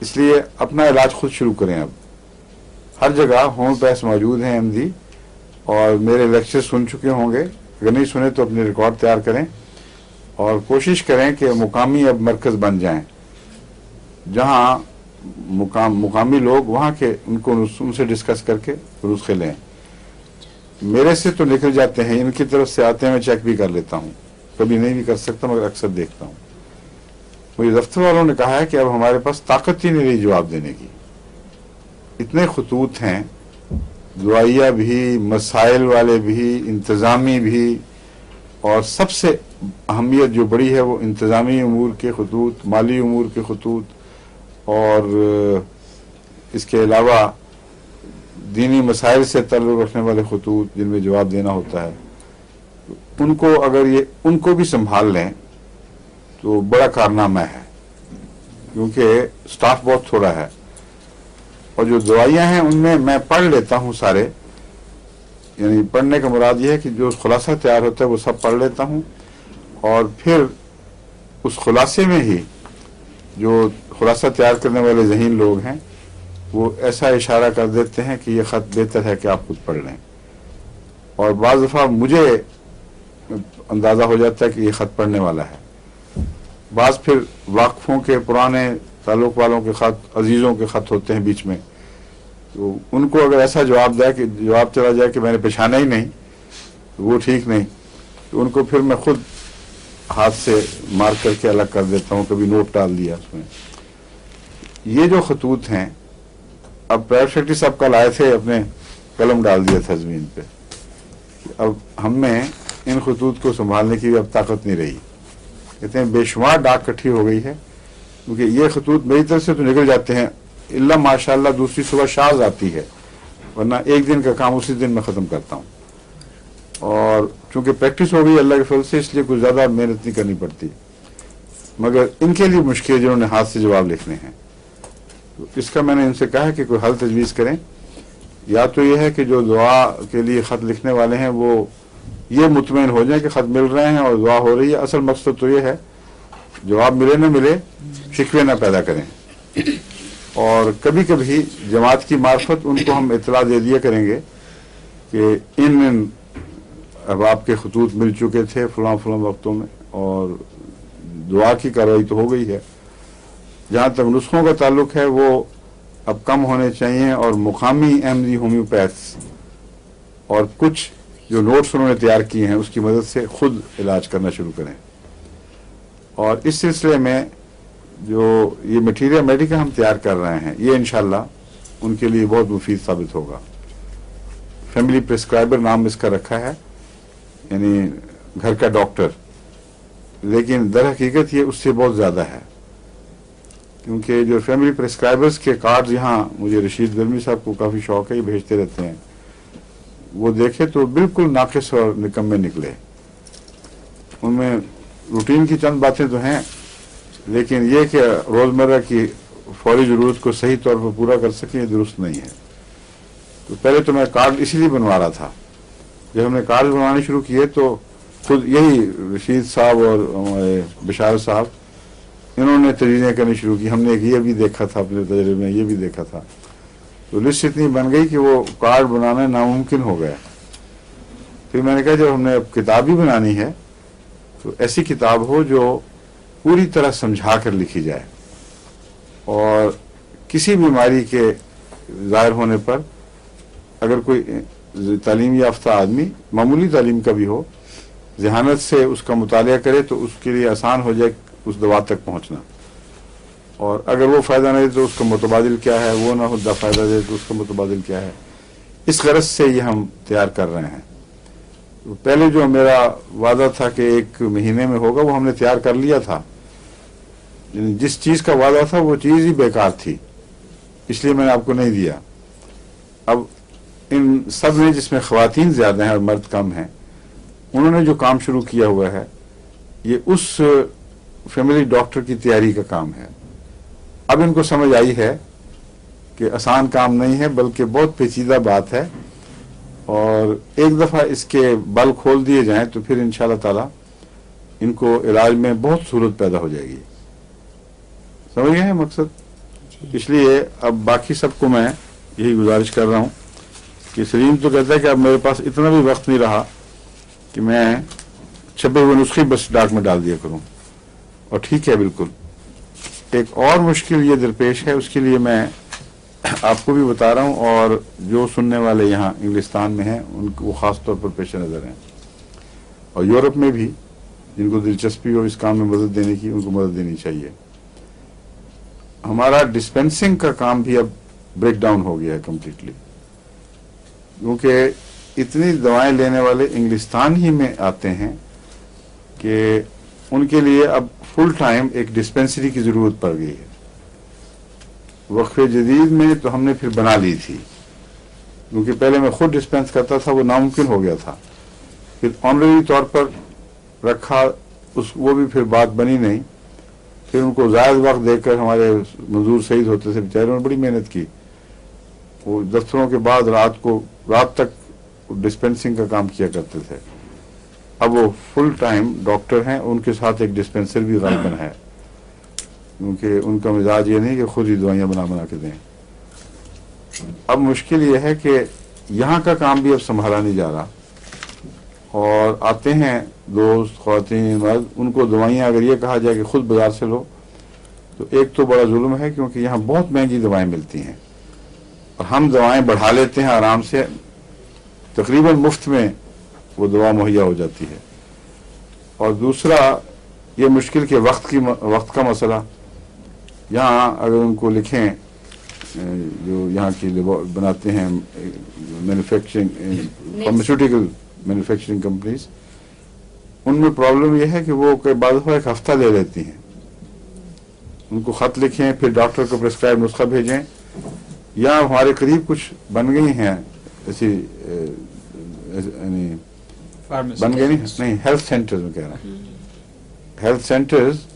इसलिए अपना इलाज खुद शुरू करें। अब हर जगह होम्योपैथ मौजूद हैं MD, और मेरे लेक्चर सुन चुके होंगे, अगर नहीं सुने तो अपने रिकॉर्ड तैयार करें और कोशिश करें कि मुकामी अब मरकज़ बन जाएं, जहाँ मुकामी लोग वहाँ के उनको उनसे डिस्कस करके नुस्खे लें। मेरे से तो निकल जाते हैं, इनकी तरफ से आते हैं, मैं चेक भी कर लेता हूँ, कभी नहीं भी कर सकता मगर अक्सर देखता हूँ। मुझे दफ्तर वालों ने कहा है कि अब हमारे पास ताकत ही नहीं रही जवाब देने की, इतने खतूत हैं, दुआइया भी, मसाइल वाले भी, इंतज़ामी भी, और सबसे अहमियत जो बड़ी है वो इंतज़ामी उमूर के खतूत, माली उमूर के खतूत, और इसके अलावा दीनी मसाइल से ताल्लुक़ रखने वाले खतूत जिनमें जवाब देना होता है, उनको अगर ये उनको भी संभाल लें तो बड़ा कारनामा है। क्योंकि स्टाफ बहुत थोड़ा है, और जो दवाइयाँ हैं उनमें मैं पढ़ लेता हूँ सारे, यानी पढ़ने का मुराद ये है कि जो खुलासा तैयार होता है वो सब पढ़ लेता हूँ, और फिर उस खुलासे में ही जो खुलासा तैयार करने वाले ज़हीन लोग हैं वो ऐसा इशारा कर देते हैं कि ये ख़त बेहतर है कि आप खुद पढ़ लें, और बाज़ दफ़ा मुझे अंदाज़ा हो जाता है कि ये ख़त पढ़ने वाला है। बाज़ फिर वाक़फ़ों के पुराने ताल्लुक़ वालों के ख़त, अजीज़ों के ख़त होते हैं बीच में, तो उनको अगर ऐसा जवाब चला जाए कि मैंने पहचाना ही नहीं, तो वो ठीक नहीं, तो उनको फिर मैं खुद हाथ से मार करके अलग कर देता हूँ, कभी नोट डाल दिया उसमें। ये जो खतूत हैं, अब प्राइवेट सेक्रेटरी साहब कल आए थे, अपने कलम डाल दिया था ज़मीन पे, अब हम में इन खतूत को संभालने की अब ताकत नहीं रही। कहते हैं बेशुमार डाक इकट्ठी हो गई है, क्योंकि ये खतूत मेरी तरफ से तो निकल जाते हैं, इल्ला माशाअल्लाह दूसरी सुबह शाज़ आती है, वरना एक दिन का काम उसी दिन में ख़त्म करता हूँ। और चूँकि प्रैक्टिस हो गई अल्लाह के फजल से, इसलिए कुछ ज़्यादा मेहनत नहीं करनी पड़ती, मगर इनके लिए मुश्किल है जिन्होंने हाथ से जवाब लिखने हैं। तो इसका मैंने इनसे कहा है कि कोई हल तजवीज़ करें, या तो ये है कि जो दुआ के लिए ख़त लिखने वाले हैं वो ये मुतमईन हो जाए कि ख़त मिल रहे हैं और दुआ हो रही है। असल मकसद तो ये है जवाब मिले न मिले शिकवे न पैदा करें, और कभी कभी जमात की मार्फत उनको हम इत्तला दे दिया करेंगे कि इन अब आपके खतूत मिल चुके थे फलां वक्तों में, और दुआ की कार्रवाई तो हो गई है। जहाँ तक नुस्खों का ताल्लुक है वो अब कम होने चाहिए, और मुकामी अहमदी होम्योपैथ्स और कुछ जो नोट्स उन्होंने तैयार किए हैं उसकी मदद से खुद इलाज करना शुरू करें। और इस सिलसिले में जो ये मटीरियल मेडिकल हम तैयार कर रहे हैं, ये इंशाल्लाह उनके लिए बहुत मुफीद साबित होगा। फैमिली प्रिस्क्राइबर नाम इसका रखा है, यानी घर का डॉक्टर, लेकिन दर हकीकत ये उससे बहुत ज़्यादा है, क्योंकि जो फैमिली प्रिस्क्राइबर्स के कार्ड यहाँ मुझे रशीद गर्मी साहब को काफ़ी शौक है, ये भेजते रहते हैं, वो देखे तो बिल्कुल नाकिस और निकम्मे निकले। उनमें रूटीन की चंद बातें तो हैं, लेकिन ये कि रोज़मर्रा की फौरी ज़रूरत को सही तौर पर पूरा कर सकें ये दुरुस्त नहीं है। तो पहले तो मैं कार्ड इसीलिए बनवा रहा था, जब हमने कार्ड बनवाने शुरू किए तो खुद यही रशीद साहब और बशार साहब इन्होंने तजवीज़ें करनी शुरू की। हमने ये भी देखा था अपने तजर्बे में, ये भी देखा था, तो लिस्ट इतनी बन गई कि वो कार्ड बनाना नामुमकिन हो गया। फिर मैंने कहा जब हमने अब किताब ही बनानी है तो ऐसी किताब हो जो पूरी तरह समझा कर लिखी जाए, और किसी बीमारी के ज़ाहिर होने पर अगर कोई तालीम याफ्ता आदमी, मामूली तालीम का भी हो, ज़हानत से उसका मुतालिया करे तो उसके लिए आसान हो जाए उस दवा तक पहुंचना। और अगर वो फ़ायदा नहीं दे तो उसका मुतबादिल क्या है, वो ना खुदा फ़ायदा दे तो उसका मुतबादिल क्या है। इस गरज से ये हम तैयार कर रहे हैं। तो पहले जो मेरा वादा था कि 1 महीने में होगा, वो हमने तैयार कर लिया था। जिस चीज़ का वादा था वो चीज़ ही बेकार थी, इसलिए मैंने आपको नहीं दिया। अब इन सब में जिसमें ख़वातीन ज़्यादा हैं और मर्द कम हैं, उन्होंने जो काम शुरू किया हुआ है ये उस फैमिली डॉक्टर की तैयारी का काम है। अब इनको समझ आई है कि आसान काम नहीं है, बल्कि बहुत पेचीदा बात है, और एक दफ़ा इसके बल खोल दिए जाएं तो फिर इंशाअल्लाह ताला इनको इलाज में बहुत सूरत पैदा हो जाएगी। समझ गए हैं मकसद? इसलिए अब बाकी सबको मैं यही गुजारिश कर रहा हूँ कि सलीम तो कहता है कि अब मेरे पास इतना भी वक्त नहीं रहा कि मैं छपे हुए नुस्खे बस डाक में डाल दिया करूँ, और ठीक है बिल्कुल। एक और मुश्किल ये दरपेश है, उसके लिए मैं आपको भी बता रहा हूँ, और जो सुनने वाले यहाँ इंग्लिस्तान में हैं उनको वो ख़ास तौर पर पेश नज़र हैं, और यूरोप में भी जिनको दिलचस्पी हो इस काम में मदद देने की, उनको मदद देनी चाहिए। हमारा डिस्पेंसिंग का काम भी अब ब्रेक डाउन हो गया है कम्प्लीटली, क्योंकि इतनी दवाएं लेने वाले इंग्लिस्तान ही में आते हैं कि उनके लिए अब फुल टाइम एक डिस्पेंसरी की ज़रूरत पड़ गई है। वक्फ़े जदीद में तो हमने फिर बना ली थी, क्योंकि पहले मैं खुद डिस्पेंस करता था, वो नामुमकिन हो गया था। फिर ऑनरेरी तौर पर रखा, वो भी फिर बात बनी नहीं, फिर उनको ज़ायद वक्त देकर हमारे मजदूर शहीद होते थे, बेचारों ने बड़ी मेहनत की, वो दफ्तरों के बाद रात तक डिस्पेंसिंग का काम किया करते थे। अब वो फुल टाइम डॉक्टर हैं, उनके साथ एक डिस्पेंसर भी गालिबन है, क्योंकि उनका मिजाज ये नहीं कि खुद ही दवाइयाँ बना बना के दें। अब मुश्किल ये है कि यहाँ का काम भी अब संभाला नहीं जा रहा, और आते हैं दोस्त ख्वातीन मर्द, उनको दवाइयाँ अगर ये कहा जाए कि खुद बाजार से लो, तो एक तो बड़ा जुल्म है, क्योंकि यहाँ बहुत महंगी दवाएं मिलती हैं और हम दवाएं बढ़ा लेते हैं आराम से, तकरीबन मुफ्त में वो दवा मुहैया हो जाती है। और दूसरा ये मुश्किल के वक्त का मसला, यहाँ अगर उनको लिखें जो यहाँ की बनाते हैं मैन्युफैक्चरिंग फार्मास्यूटिकल मैन्युफैक्चरिंग कंपनीज, उनमें प्रॉब्लम यह है कि वो कई बाद एक हफ्ता ले लेती हैं। उनको खत लिखें, फिर डॉक्टर को प्रिस्क्राइब नुस्खा भेजें। यहाँ हमारे करीब कुछ बन गई हैं ऐसी बन गए नहीं हेल्थ सेंटर्स में कह रहा है, हेल्थ सेंटर्स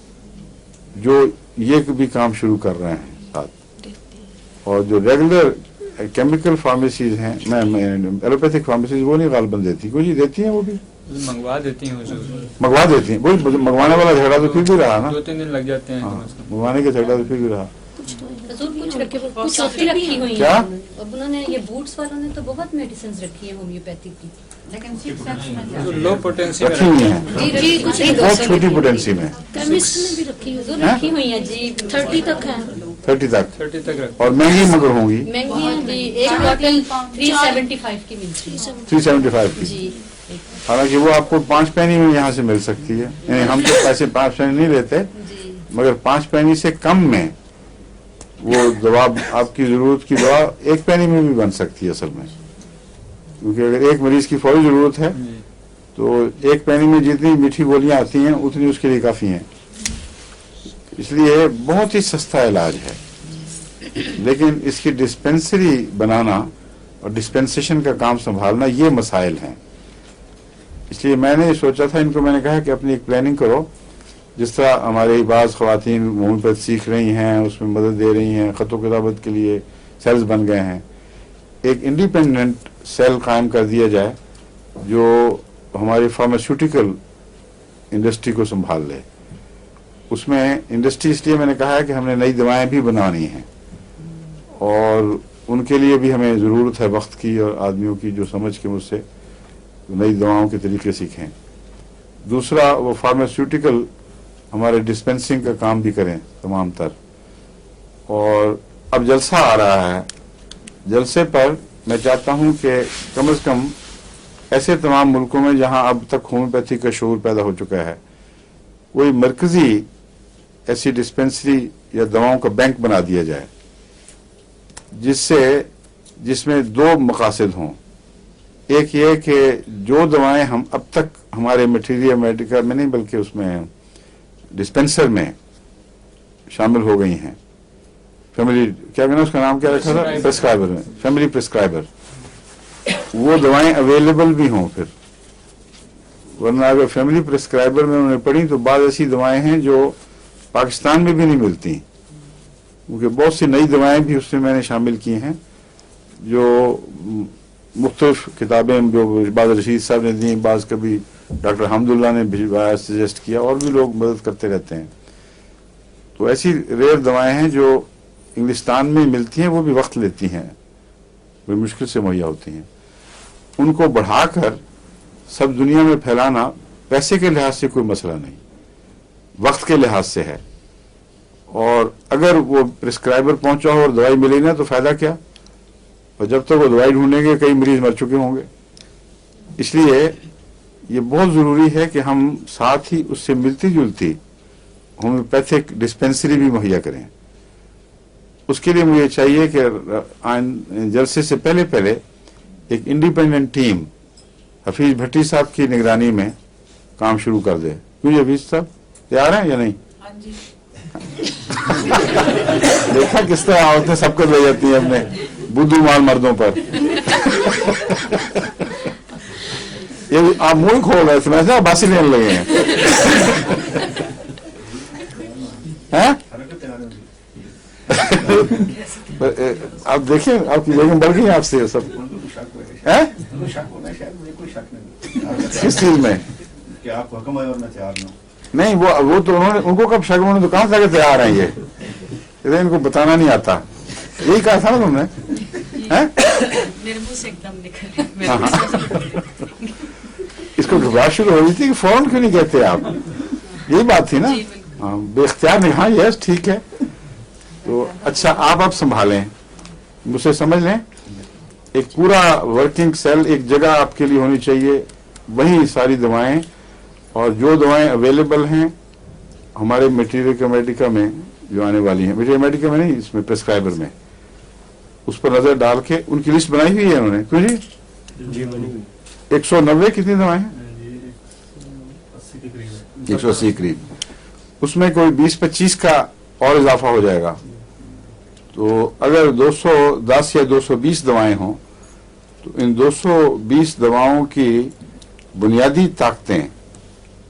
जो ये भी काम शुरू कर रहे हैं साथ। और जो रेगुलर केमिकल फार्मेसीज हैं, मैं एलोपैथिक फार्मेसीज वो नहीं गालिबन देती, कुछ ही देती हैं, वो भी मंगवा देती हैं हुजूर, मंगवा देती हैं। वही मंगवाने वाला झगड़ा तो फिर भी रहा ना, 2-3 दिन लग जाते हैं। मंगवाने का झगड़ा तो फिर भी रहा। कुछ रखी हुई क्या? अब उन्होंने ये बूट्स वालों ने तो बहुत मेडिसिन रखी है होम्योपैथिक की, लेकिन 6 सेक्शन लो पोटेंसी में रखी हुई हैं, जी कुछ बहुत छोटी पोटेंसी में, केमिस्ट में भी रखी हुई है, रखी हुई है जी, 30 तक है, 30 तक रख। और महंगी मगर होंगी, महंगी है जी। एक बॉटल 375 की मिलती है 375 की। जी। हालांकि वो आपको 5 पैनी में यहाँ से मिल सकती है, यानी हम तो पैसे 5 पैनी नहीं लेते, जी मगर 5 पैनी से कम में वो दवा, आपकी जरूरत की दवा 1 पैनी में भी बन सकती है असल में, क्योंकि अगर एक मरीज की फौरी जरूरत है तो 1 पैनी में जितनी मीठी गोलियां आती हैं उतनी उसके लिए काफी हैं। इसलिए बहुत ही सस्ता इलाज है, लेकिन इसकी डिस्पेंसरी बनाना और डिस्पेंसेशन का काम संभालना ये मसाइल हैं। इसलिए मैंने सोचा था, इनको मैंने कहा कि अपनी एक प्लानिंग करो, जिस तरह हमारे बाज़ ख़वातीन होम्योपैथ सीख रही हैं, उसमें मदद दे रही हैं, ख़तो किताबत के लिए सेल्स बन गए हैं, एक इंडिपेंडेंट सेल कायम कर दिया जाए जो हमारी फार्मास्यूटिकल इंडस्ट्री को संभाल ले। उसमें इंडस्ट्री इसलिए मैंने कहा है कि हमने नई दवाएं भी बनानी हैं और उनके लिए भी हमें ज़रूरत है वक्त की और आदमियों की जो समझ के मुझसे नई दवाओं के तरीके सीखें। दूसरा, वो फार्मास्यूटिकल हमारे डिस्पेंसिंग का काम भी करें तमाम तर। और अब जलसा आ रहा है, जलसे पर मैं चाहता हूं कि कम से कम ऐसे तमाम मुल्कों में जहां अब तक होम्योपैथी का शऊर पैदा हो चुका है, वही मरकजी ऐसी डिस्पेंसरी या दवाओं का बैंक बना दिया जाए, जिसमें 2 मकासद हों। एक ये कि जो दवाएं हम अब तक हमारे मटीरियल मेडिकल में नहीं बल्कि उसमें डिस्पेंसर में शामिल हो गई हैं, फैमिली क्या कहना उसका नाम क्या रखा था, प्रिस्क्राइबर में, फैमिली प्रिस्क्राइबर, वो दवाएं अवेलेबल भी हों फिर। वरना अगर फैमिली प्रिस्क्राइबर में उन्होंने पढ़ी तो बाद ऐसी दवाएं हैं जो पाकिस्तान में भी नहीं मिलती, क्योंकि बहुत सी नई दवाएं भी उसमें मैंने शामिल की हैं जो मुख्तलिफ किताबें जो बाज़ रशीद साहब ने दी, बाज़ कभी डॉक्टर हमदुल्ला ने भिजवाया, सजेस्ट किया, और भी लोग मदद करते रहते हैं। तो ऐसी रेयर दवाएं हैं जो इंग्लिस्तान में मिलती हैं, वो भी वक्त लेती हैं, वो मुश्किल से मुहैया होती हैं। उनको बढ़ाकर सब दुनिया में फैलाना पैसे के लिहाज से कोई मसला नहीं, वक्त के लिहाज से है। और अगर वो प्रिस्क्राइबर पहुंचा हो और दवाई मिली ना तो फायदा क्या, और जब तक वो दवाई ढूंढेंगे कई मरीज मर चुके होंगे। इसलिए ये बहुत जरूरी है कि हम साथ ही उससे मिलती जुलती होम्योपैथिक डिस्पेंसरी भी मुहैया करें। उसके लिए मुझे चाहिए कि जलसे से पहले एक इंडिपेंडेंट टीम हफीज भट्टी साहब की निगरानी में काम शुरू कर दे। क्यों हफीज साहब तैयार हैं या नहीं? हाँ जी। देखा किस तरह औरतें सबको ले जाती हैं अपने बुद्धू माल मर्दों पर। ये आप मुंह खोल रहे थे, बासी लेने लगे हैं। हैं? आप देखें आपकी बेगम बढ़ गई आपसे ये सब हैं? किस चीज में? कि आप हुक्म है और मैं तैयार हूँ। नहीं वो तो उन्होंने उनको कब शक, उन्होंने तो कहाँ से आगे तैयार हैं ये इनको बताना नहीं आता, यही कहा था ना तुमने, हैं? मेरे मुंह से एकदम निकल हाँ, हाँ। इसको घबराहट शुरू हो रही थी कि फौरन क्यों नहीं कहते आप, यही बात थी ना। हाँ, बेख्तियार नहीं, हाँ यस ठीक है। तो अच्छा आप संभालें, मुझसे समझ लें, एक पूरा वर्किंग सेल एक जगह आपके लिए होनी चाहिए, वही सारी दवाएं, और जो दवाएं अवेलेबल हैं हमारे मटेरियल कमेडिका में जो आने वाली हैं, मटेरियल कमेडिका में नहीं, इसमें प्रेस्क्राइबर में, उस पर नजर डाल के उनकी लिस्ट बनाई हुई है उन्होंने, क्यों जी? 190 कितनी दवाएं हैं? 180 करीब, उसमें कोई 20-25 का और इजाफा हो जाएगा। तो अगर 210 या 220 दवाएं हों तो इन 220 दवाओं की बुनियादी ताकतें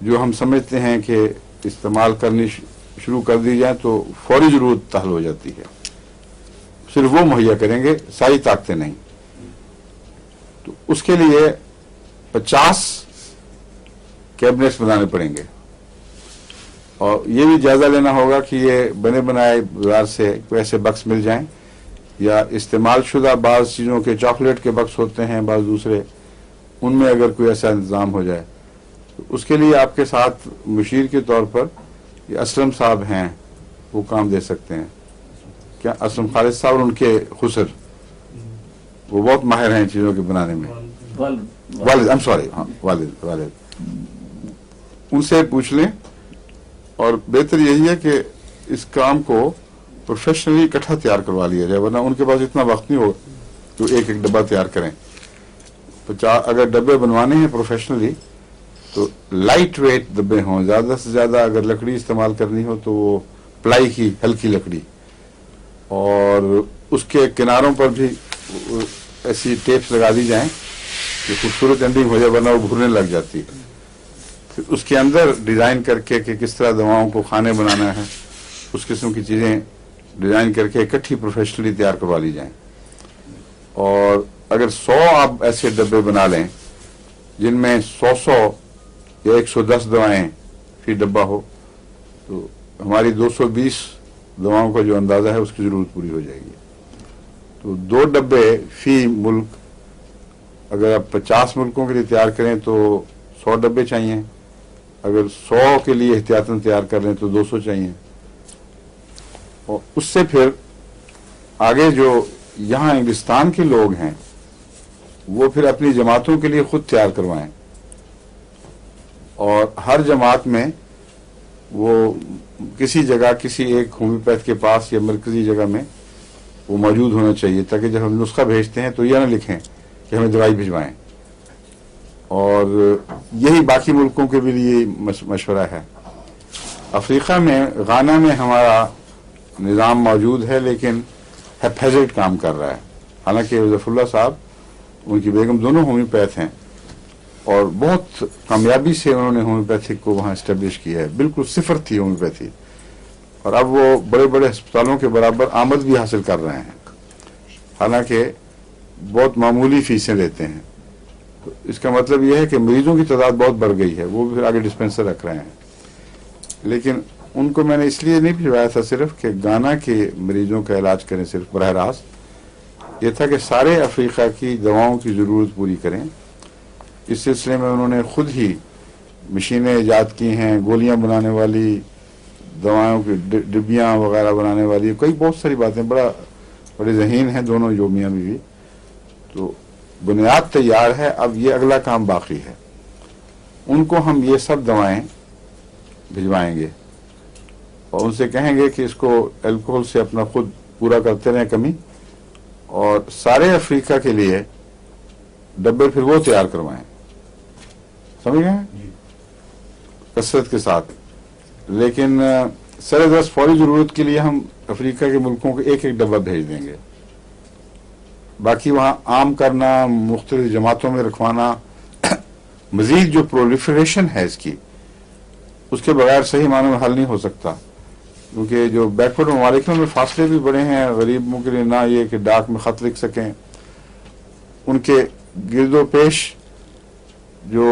जो हम समझते हैं कि इस्तेमाल करनी शुरू कर दी जाए तो फौरी जरूरत हल हो जाती है, सिर्फ वो मुहैया करेंगे, सारी ताकतें नहीं। तो उसके लिए 50 कैबिनेट्स बनाने पड़ेंगे, और ये भी जायजा लेना होगा कि ये बने बनाए बाजार से कोई ऐसे बक्स मिल जाएं, या इस्तेमाल शुदा बाज़ चीज़ों के चॉकलेट के बक्स होते हैं बाज़ दूसरे, उनमें अगर कोई ऐसा इंतज़ाम हो जाए तो उसके लिए आपके साथ मुशीर के तौर पर ये असलम साहब हैं, वो काम दे सकते हैं। क्या असलम खालिद साहब और उनके खुसर, वो बहुत माहिर हैं चीज़ों के बनाने में। वालिद, आई एम सॉरी, हाँ वालिद, उनसे पूछ लें, और बेहतर यही है कि इस काम को प्रोफेशनली इकट्ठा तैयार करवा लिया जाए, वरना उनके पास इतना वक्त नहीं हो तो एक एक डब्बा तैयार करें। 50 अगर डब्बे बनवाने हैं प्रोफेशनली तो लाइट वेट डब्बे हों, ज्यादा से ज्यादा अगर लकड़ी इस्तेमाल करनी हो तो वो प्लाई की हल्की लकड़ी, और उसके किनारों पर भी ऐसी टेप्स लगा दी जाएं कि खूबसूरत एंडिंग हो जाए, वरना वो भूरने लग जाती है। फिर उसके अंदर डिजाइन करके कि किस तरह दवाओं को खाने बनाना है, उस किस्म की चीजें डिजाइन करके इकट्ठी प्रोफेशनली तैयार करवा ली जाएं। और अगर 100 आप ऐसे डब्बे बना लें जिनमें 100 या 110 दवाएं फी डब्बा हो, तो हमारी 220 दवाओं का जो अंदाजा है उसकी जरूरत पूरी हो जाएगी। तो 2 डब्बे फी मुल्क, अगर आप 50 मुल्कों के लिए तैयार करें तो 100 डब्बे चाहिए, अगर 100 के लिए एहतियातन तैयार कर लें तो 200 चाहिए, और उससे फिर आगे जो यहाँ इंग्लिस्तान के लोग हैं वो फिर अपनी जमातों के लिए खुद तैयार करवाएं, और हर जमात में वो किसी जगह किसी एक होम्योपैथ के पास या मरकजी जगह में वो मौजूद होना चाहिए, ताकि जब हम नुस्खा भेजते हैं तो यह ना लिखें कि हमें दवाई भिजवाएं। और यही बाकी मुल्कों के भी लिए मशवरा है। अफ्रीका में गाना में हमारा निज़ाम मौजूद है, लेकिन हैफेजेड काम कर रहा है। हालांकि ज़फ़रुल्लाह साहब, उनकी बेगम दोनों होम्योपैथ हैं, और बहुत कामयाबी से उन्होंने होम्योपैथिक को वहाँ इस्टेब्लिश किया है। बिल्कुल सिफर थी होम्योपैथी, और अब वो बड़े बड़े अस्पतालों के बराबर आमद भी हासिल कर रहे हैं, हालांकि बहुत मामूली फीसें लेते हैं। तो इसका मतलब यह है कि मरीजों की तादाद बहुत बढ़ गई है, वो भी फिर आगे डिस्पेंसर रख रहे हैं। लेकिन उनको मैंने इसलिए नहीं भिजवाया था सिर्फ कि गाना के मरीजों का इलाज करें सिर्फ बरह रास्त, ये था कि सारे अफ्रीका की दवाओं की ज़रूरत पूरी करें। इस सिलसिले में उन्होंने खुद ही मशीनें ईजाद की हैं, गोलियां बनाने वाली, दवाओं की डिब्बियाँ वगैरह बनाने वाली, कई बहुत सारी बातें, बड़े ज़हीन हैं दोनों जो मियाँ बीवी। तो बुनियाद तैयार है, अब ये अगला काम बाकी है। उनको हम ये सब दवाएं भिजवाएंगे और उनसे कहेंगे कि इसको अल्कोहल से अपना खुद पूरा करते रहें कमी, और सारे अफ्रीका के लिए डब्बे फिर वो तैयार करवाएं, समझ गए, कसरत के साथ। लेकिन सर दस्त फौरी जरूरत के लिए हम अफ्रीका के मुल्कों को एक एक डब्बा भेज देंगे। बाकी वहाँ आम करना, मुख्तलिफ जमातों में रखवाना, मजीद जो प्रोलिफरेशन है इसकी, उसके बगैर सही मानों में हल नहीं हो सकता। क्योंकि जो बैकवर्ड ममालिक हैं उनमें फासले भी बड़े हैं, गरीबों के लिए ना ये कि डाक में ख़त लिख सकें, उनके गिरदो पेश जो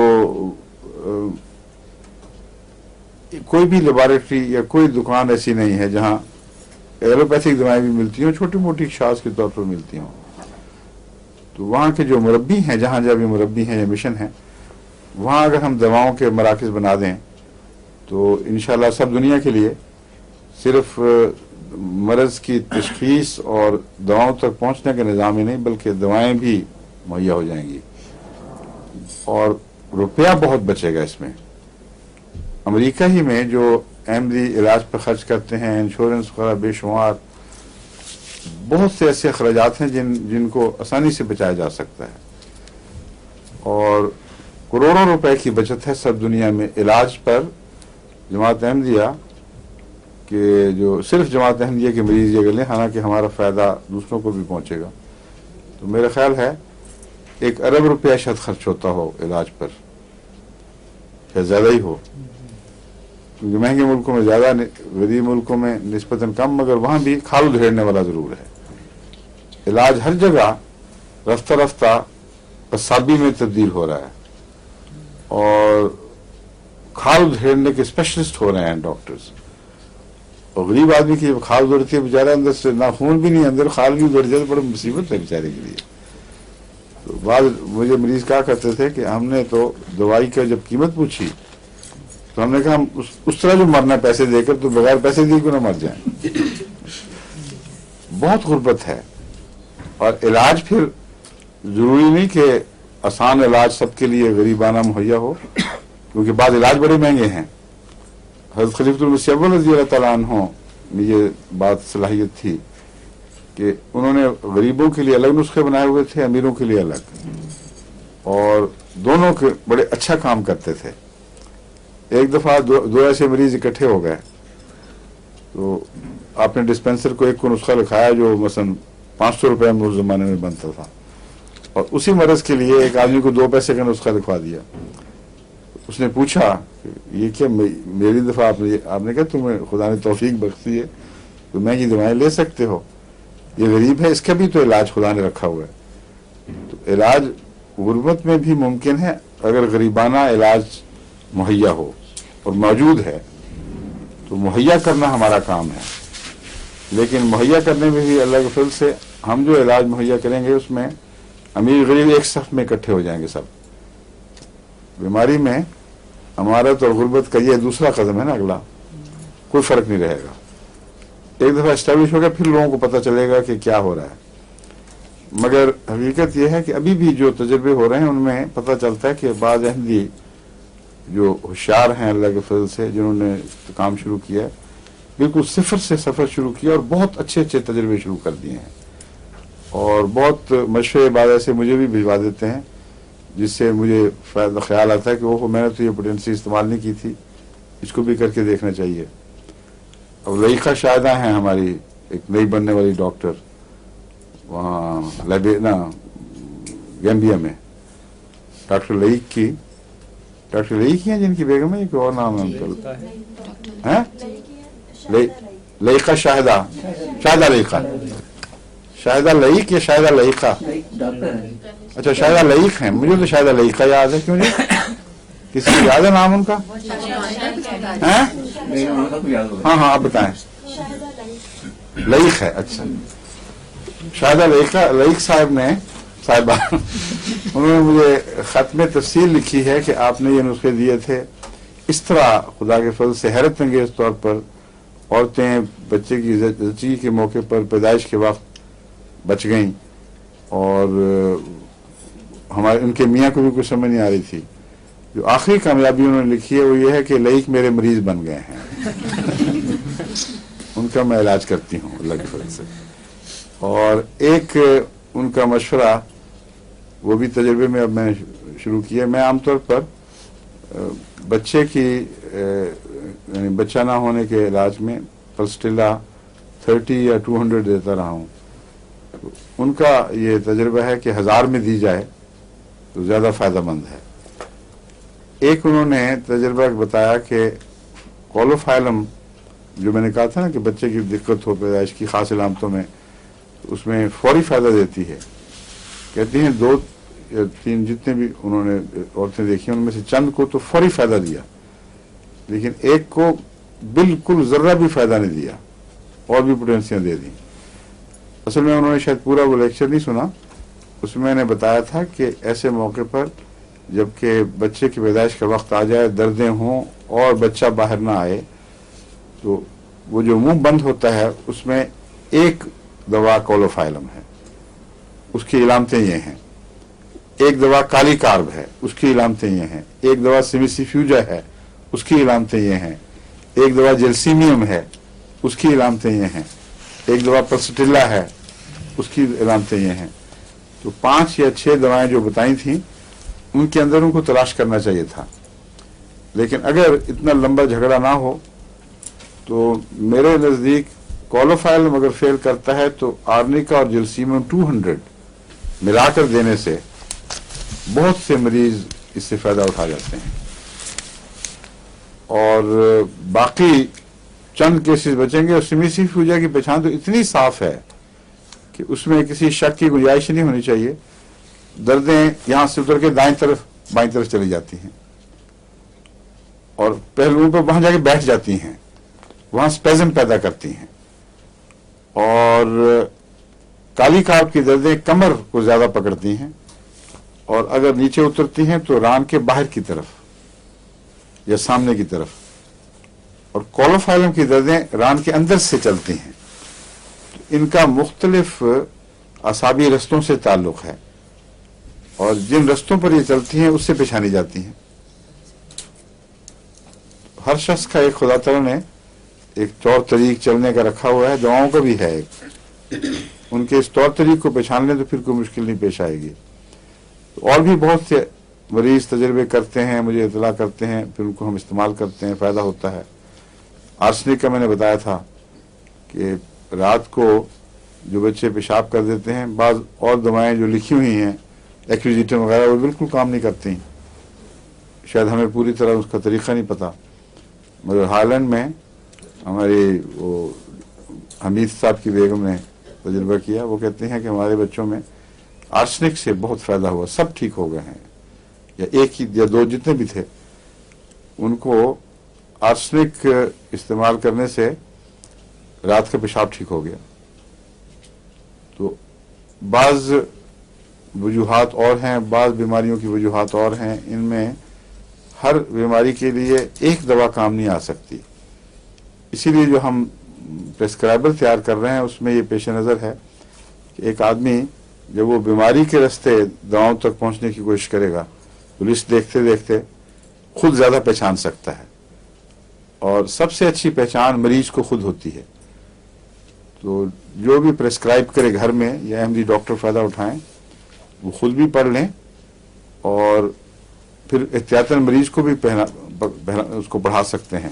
कोई भी लेबॉरेटरी या कोई दुकान ऐसी नहीं है जहां एलोपैथिक दवाएं भी मिलती हों, छोटी मोटी शाज के तौर पर मिलती हों। तो वहाँ के जो मुरब्बी हैं, जहाँ जहाँ भी मुरब्बी हैं या मिशन हैं, वहाँ अगर हम दवाओं के मराकज़ बना दें तो इंशाल्लाह सब दुनिया के लिए सिर्फ मर्ज़ की तशख़ीस और दवाओं तक पहुँचने के निज़ाम ही नहीं बल्कि दवाएं भी मुहैया हो जाएंगी और रुपया बहुत बचेगा इसमें। अमेरिका ही में जो अहमदी इलाज पर खर्च करते हैं, इंश्योरेंस वगैरह बेशुमार बहुत से ऐसे अखराजात हैं जिनको आसानी से बचाया जा सकता है और करोड़ों रुपए की बचत है सब दुनिया में इलाज पर। जमात अहमदिया के जो सिर्फ जमात अहमदिया के मरीज ये लें, हालांकि हमारा फ़ायदा दूसरों को भी पहुंचेगा, तो मेरा ख्याल है 1 अरब रुपया शायद खर्च होता हो इलाज पर, या ज़्यादा ही हो, क्योंकि महंगे मुल्कों में ज़्यादा, गरीब मुल्कों में निस्बतन कम, मगर वहाँ भी खाल उधेड़ने वाला ज़रूर है। इलाज हर जगह रफ्ता रफ्ता कसाबी में तब्दील हो रहा है और खाल उधेड़ने के स्पेशलिस्ट हो रहे हैं डॉक्टर्स। और गरीब आदमी की खाल उधड़ती है, बेचारा अंदर से ना खून भी नहीं, अंदर खाल भी उधड़ जाए तो बड़ी मुसीबत है बेचारे के लिए। तो बाद मुझे मरीज कहा करते थे कि हमने तो दवाई का जब कीमत पूछी तो हमने कहा हम उस तरह जो मरना पैसे देकर, तो बगैर पैसे दिए क्यों ना मर जाए। बहुत गुर्बत है और इलाज फिर जरूरी नहीं कि आसान इलाज सबके लिए गरीबाना मुहैया हो, क्योंकि बाद इलाज बड़े महंगे हैं। हज़रत खलीफतुल मसीह अव्वल रज़ियल्लाहु तआला अन्हु में ये बात सलाहियत थी कि उन्होंने गरीबों के लिए अलग नुस्खे बनाए हुए थे, अमीरों के लिए अलग, और दोनों के बड़े अच्छा काम करते थे। एक दफा दो ऐसे मरीज इकट्ठे हो गए तो आपने डिस्पेंसर को एक को नुस्खा लिखाया जो मसलन 500 रुपये में उस जमाने में बनता था, और उसी मरज के लिए एक आदमी को 2 पैसे का नुस्खा लिखवा दिया। उसने पूछा ये क्या मेरी दफा आपने कहा तुम्हें खुदा ने तौफीक बख्शी है तो महंगी दवाएं ले सकते हो, ये गरीब है इसका भी तो इलाज खुदा ने रखा हुआ है। तो इलाज गुर्बत में भी मुमकिन है अगर गरीबाना इलाज मुहैया हो और मौजूद है, तो मुहैया करना हमारा काम है। लेकिन मुहैया करने में भी अल्लाह के फजल से हम जो इलाज मुहैया करेंगे उसमें अमीर गरीब एक सफ में इकट्ठे हो जाएंगे सब। बीमारी में अमारत और गुर्बत का ये दूसरा कदम है ना, अगला कोई फर्क नहीं रहेगा। एक दफा एस्टेब्लिश हो गया फिर लोगों को पता चलेगा कि क्या हो रहा है। मगर हकीकत यह है कि अभी भी जो तजर्बे हो रहे हैं उनमें पता चलता है कि बाज़ अहमदी जो होशियार हैं अल्लाह के फजल से, जिन्होंने काम शुरू किया है, बिल्कुल सिफर से सफ़र शुरू किया और बहुत अच्छे अच्छे तजर्बे शुरू कर दिए हैं और बहुत मशवरे बाद ऐसे मुझे भी भिजवा देते हैं जिससे मुझे ख्याल आता है कि वो मैंने तो ये पोटेंसी इस्तेमाल नहीं की थी, इसको भी करके देखना चाहिए। अब लईका शाहिदा हैं हमारी एक नई बनने वाली डॉक्टर वहाँ गैम्बिया में, डॉक्टर लईक हैं जिनकी बेगम है, एक और नाम है उनका, हैं लईका शाहिदा लईक या शाहिदा लईका, अच्छा शाहिदा लईक हैं, मुझे तो शाहिदा लईका याद है, क्यों नहीं किसी को याद है नाम उनका? हैं? हाँ हाँ आप बताएं। लईक है, अच्छा शाहिदा लईक साहिबा उन्होंने मुझे खत में तफसील लिखी है कि आपने ये नुस्खे दिए थे, इस तरह खुदा के फजल से हैरत अंगेज तौर पर औरतें बच्चे की ज़च्ची के मौके पर पैदाइश के वक्त बच गईं और हमारे उनके मियाँ को भी कुछ समझ नहीं आ रही थी। जो आखिरी कामयाबी उन्होंने लिखी है वो ये है कि लईक मेरे मरीज बन गए हैं उनका मैं इलाज करती हूँ अल्लाह के फजल से। और एक उनका मशवरा वो भी तजर्बे में अब मैंने शुरू किया। मैं आमतौर पर बच्चे की यानी बच्चा ना होने के इलाज में पल्स्टिला 30 या 200 देता रहा हूँ। उनका ये तजर्बा है कि 1000 में दी जाए तो ज़्यादा फ़ायदेमंद है। एक उन्होंने तजर्बा बताया कि कोलोफाइलम جو میں نے کہا تھا نا کہ بچے کی دقت ہو پیدائش کی خاص علامتوں میں، اس میں فوری فائدہ دیتی ہے. کہتی ہیں 2 یا 3 جتنے بھی انہوں نے عورتیں دیکھی ان میں سے چند کو تو فوری فائدہ دیا، لیکن ایک کو بالکل ذرہ بھی فائدہ نہیں دیا اور بھی پوٹینسیاں دے دیں. اصل میں انہوں نے شاید پورا وہ لیکچر نہیں سنا، اس میں نے بتایا تھا کہ ایسے موقع پر جبکہ بچے کی پیدائش کا وقت آ جائے، دردیں ہوں اور بچہ باہر نہ آئے، تو وہ جو منہ بند ہوتا ہے اس میں ایک دوا کولوفائلم ہے، اس کی علامتیں یہ ہیں. ایک دوا کالی کارب ہے، اس کی علامتیں یہ ہیں. ایک دوا سیمیسیفیوجا ہے، اس کی علامتیں یہ ہیں. ایک دوا جلسیمیم ہے، اس کی علامتیں یہ ہیں. ایک دوا پلسٹیلا ہے، اس کی علامتیں یہ ہیں. تو 5 یا 6 دوائیں جو بتائی تھیں ان کے اندر ان کو تلاش کرنا چاہیے تھا. لیکن اگر اتنا لمبا جھگڑا نہ ہو تو میرے نزدیک کولوفائلم اگر فیل کرتا ہے تو آرنیکا اور جلسیمیم 200 ملا کر دینے سے بہت سے مریض اس سے فائدہ اٹھا جاتے ہیں. اور باقی چند کیسز بچیں گے. اور سیمیسیفیوجا کی پہچان تو اتنی صاف ہے کہ اس میں کسی شک کی گنجائش نہیں ہونی چاہیے. دردیں یہاں سے اتر کے دائیں طرف بائیں طرف چلی جاتی ہیں اور پہلوؤں پہ وہاں جا کے بیٹھ جاتی ہیں، وہاں اسپیزم پیدا کرتی ہیں. اور کالی کارب کی دردیں کمر کو زیادہ پکڑتی ہیں اور اگر نیچے اترتی ہیں تو ران کے باہر کی طرف یا سامنے کی طرف. اور کولوفائلم کی دردیں ران کے اندر سے چلتی ہیں. ان کا مختلف اعصابی رستوں سے تعلق ہے اور جن رستوں پر یہ چلتی ہیں اس سے پہچانی جاتی ہیں. ہر شخص کا ایک خدا تعالیٰ نے ایک طور طریق چلنے کا رکھا ہوا ہے، دعاؤں کا بھی ہے ایک. ان کے اس طور طریق کو پہچان لیں تو پھر کوئی مشکل نہیں پیش آئے گی. اور بھی بہت سے مریض تجربے کرتے ہیں، مجھے اطلاع کرتے ہیں، پھر ان کو ہم استعمال کرتے ہیں، فائدہ ہوتا ہے. آرسنک کا میں نے بتایا تھا کہ رات کو جو بچے پیشاب کر دیتے ہیں، بعض اور دوائیں جو لکھی ہوئی ہیں ایکویزیٹر وغیرہ وہ بالکل کام نہیں کرتی. شاید ہمیں پوری طرح اس کا طریقہ نہیں پتا، مگر ہالینڈ میں ہماری وہ حمید صاحب کی بیگم نے تجربہ کیا. وہ کہتے ہیں کہ ہمارے بچوں میں آرسنک سے بہت فائدہ ہوا، سب ٹھیک ہو گئے ہیں، یا ایک ہی یا 2 جتنے بھی تھے ان کو آرسنک استعمال کرنے سے رات کا پیشاب ٹھیک ہو گیا. تو بعض وجوہات اور ہیں، بعض بیماریوں کی وجوہات اور ہیں. ان میں ہر بیماری کے لیے ایک دوا کام نہیں آ سکتی. اسی لیے جو ہم پریسکرائبر تیار کر رہے ہیں اس میں یہ پیش نظر ہے کہ ایک آدمی جب وہ بیماری کے راستے دواؤں تک پہنچنے کی کوشش کرے گا تو لسٹ دیکھتے دیکھتے خود زیادہ پہچان سکتا ہے. اور سب سے اچھی پہچان مریض کو خود ہوتی ہے. تو جو بھی پریسکرائب کرے گھر میں یا احمدی ڈاکٹر فائدہ اٹھائیں، وہ خود بھی پڑھ لیں اور پھر احتیاطاً مریض کو بھی اس کو پڑھا سکتے ہیں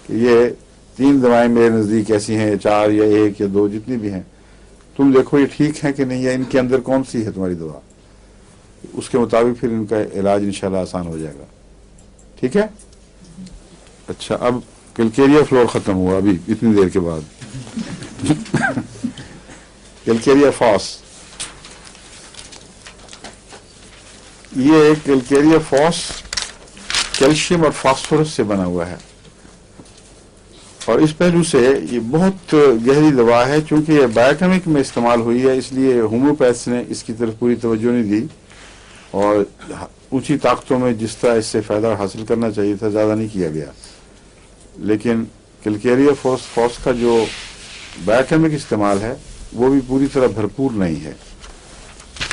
کہ یہ 3 دوائیں میرے نزدیک ایسی ہیں، 4 یا 1 یا 2 جتنی بھی ہیں، تم دیکھو یہ ٹھیک ہے کہ نہیں، یا ان کے اندر کون سی ہے تمہاری دوا. اس کے مطابق پھر ان کا علاج انشاءاللہ آسان ہو جائے گا. ٹھیک ہے؟ اچھا، اب کلکیریا فلور ختم ہوا ابھی اتنی دیر کے بعد. کلکیریا فاس، یہ کلکیریا فاس کیلشیم اور فاسفورس سے بنا ہوا ہے اور اس پہلو سے یہ بہت گہری دوا ہے. چونکہ یہ بایوکیمک میں استعمال ہوئی ہے اس لیے ہومیوپیتھس نے اس کی طرف پوری توجہ نہیں دی اور اونچی طاقتوں میں جس طرح اس سے فائدہ حاصل کرنا چاہیے تھا زیادہ نہیں کیا گیا. لیکن کلکیریا فاس کا جو بایوکیمک استعمال ہے وہ بھی پوری طرح بھرپور نہیں ہے.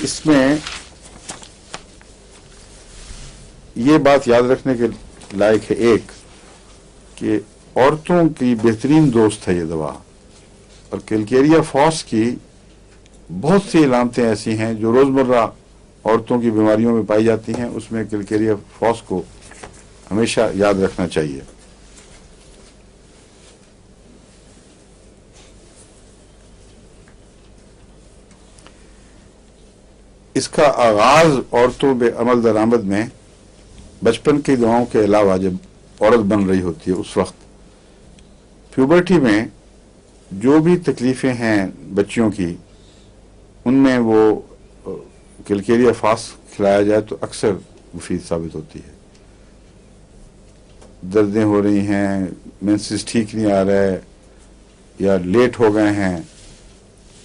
اس میں یہ بات یاد رکھنے کے لائق ہے ایک کہ عورتوں کی بہترین دوست ہے یہ دوا، اور کلکیریا فاس کی بہت سی علامتیں ایسی ہیں جو روزمرہ عورتوں کی بیماریوں میں پائی جاتی ہیں. اس میں کلکیریا فاس کو ہمیشہ یاد رکھنا چاہیے. اس کا آغاز عورتوں بے عمل درآمد میں بچپن کی دعاؤں کے علاوہ جب عورت بن رہی ہوتی ہے اس وقت प्यूबर्टी में जो भी तकलीफ़ें हैं बच्चियों की, उनमें वो कैलकेरिया फास्ट खिलाया जाए तो अक्सर मुफीद साबित होती है। दर्दें हो रही हैं, मेंसेस ठीक नहीं आ रहा है या लेट हो गए हैं,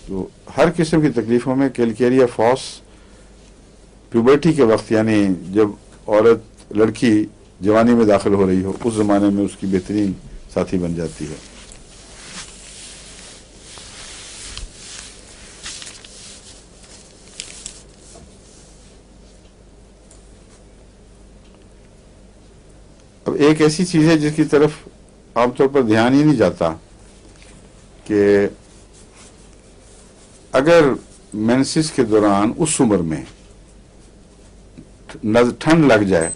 तो हर किस्म की तकलीफ़ों में कैलकेरिया फॉस प्यूबर्टी के वक्त, यानी जब औरत लड़की जवानी में दाखिल हो रही हो, उस ज़माने में उसकी बेहतरीन साथी बन जाती है। अब एक ऐसी चीज़ है जिसकी तरफ आमतौर पर ध्यान ही नहीं जाता कि अगर मेंसेस के दौरान उस उम्र में ठंड लग जाए,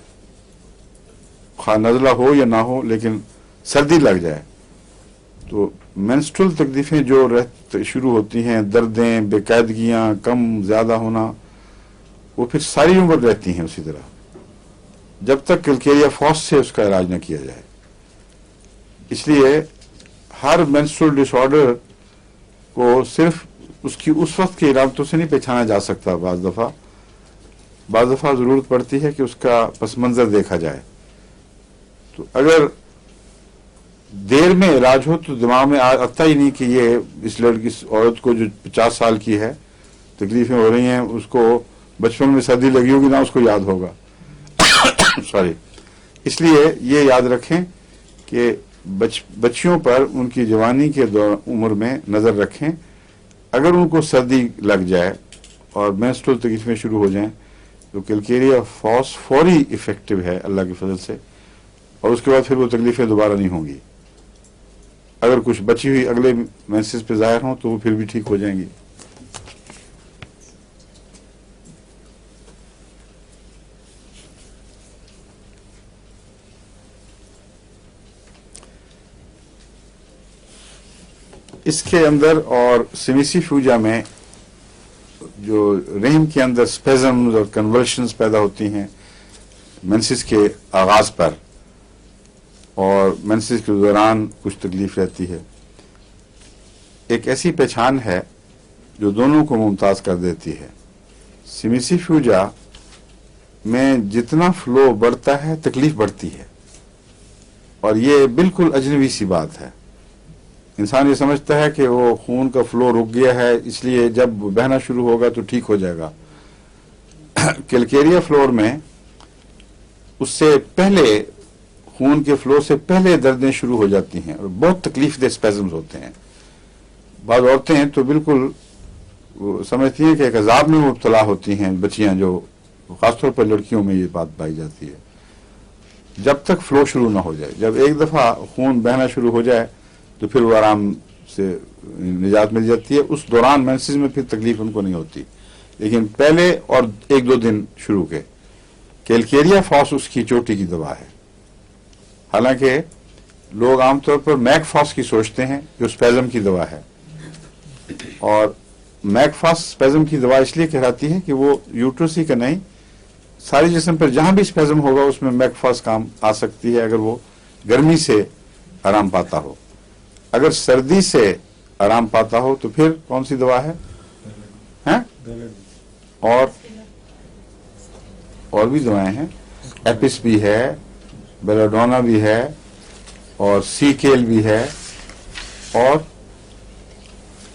खा नज़ला हो या ना हो, लेकिन सर्दी लग जाए, तो मेंस्ट्रुअल तकलीफें जो शुरू होती हैं, दर्दें, बेकायदगियाँ, कम ज़्यादा होना, वो फिर सारी उम्र रहती हैं उसी तरह, जब तक कैलकेरिया फॉस से उसका इलाज न किया जाए। इसलिए हर मेंस्ट्रुअल डिसऑर्डर को सिर्फ उसकी उस वक्त की इलामतों से नहीं पहचाना जा सकता। बाज़ दफ़ा ज़रूरत पड़ती है कि उसका पस मंज़र देखा जाए। तो अगर देर में इलाज हो तो दिमाग में आता ही नहीं कि ये इस लड़की, इस औरत को जो 50 साल की है, तकलीफें हो रही हैं, उसको बचपन में सर्दी लगी होगी ना, उसको याद होगा। सॉरी। इसलिए ये याद रखें कि बच्चियों पर उनकी जवानी के उम्र में नज़र रखें। अगर उनको सर्दी लग जाए और मेंस्ट्रुअल तकलीफें शुरू हो जाएं तो कैलकेरिया फॉस फौरी इफेक्टिव है अल्लाह की फजल से, और उसके बाद फिर वो तकलीफें दोबारा नहीं होंगी। अगर कुछ बची हुई अगले मेंसेस पे ज़ाहिर हों तो वो फिर भी ठीक हो जाएंगी। इसके अंदर और सेमिसिफ्यूजा में जो रहम के अंदर स्पेज़म्स और कन्वर्शंस पैदा होती हैं मेंसेस के आगाज पर, और मेंसेस के दौरान कुछ तकलीफ रहती है, एक ऐसी पहचान है जो दोनों को मुमताज कर देती है। सेमिसिफ्यूजा में जितना फ्लो बढ़ता है तकलीफ बढ़ती है, और ये बिल्कुल अजनबी सी बात है। इंसान ये समझता है कि वो खून का फ्लो रुक गया है, इसलिए जब बहना शुरू होगा तो ठीक हो जाएगा। कैलकेरिया फ्लोर में उससे पहले, खून के फ्लो से पहले दर्दें शुरू हो जाती हैं और बहुत तकलीफ दे स्पेज़म्स होते हैं। बाद औरतें तो बिल्कुल समझती हैं कि एक अजाब में मुब्तला होती हैं बच्चियां, जो खासतौर पर लड़कियों में ये बात पाई जाती है, जब तक फ्लो शुरू ना हो जाए। जब एक दफ़ा खून बहना शुरू हो जाए तो फिर वो आराम से निजात मिल जाती है। उस दौरान मेंसेस में फिर तकलीफ उनको नहीं होती, लेकिन पहले और 1-2 दिन शुरू के कैलकेरिया फॉस उसकी चोटी की दवा है। हालांकि लोग आमतौर पर मैकफॉस की सोचते हैं जो स्पेज़म की दवा है, और मैकफॉस स्पेज़म की दवा इसलिए कहलाती है कि वो यूट्रस ही का नहीं, सारे जिस्म पर जहां भी स्पेज़म होगा उसमें मैकफॉस काम आ सकती है, अगर वो गर्मी से आराम पाता हो। अगर सर्दी से आराम पाता हो तो फिर कौन सी दवा है? और भी दवाएं हैं, एपिस भी है, बेलाडोना भी है, और सीकेल भी है, और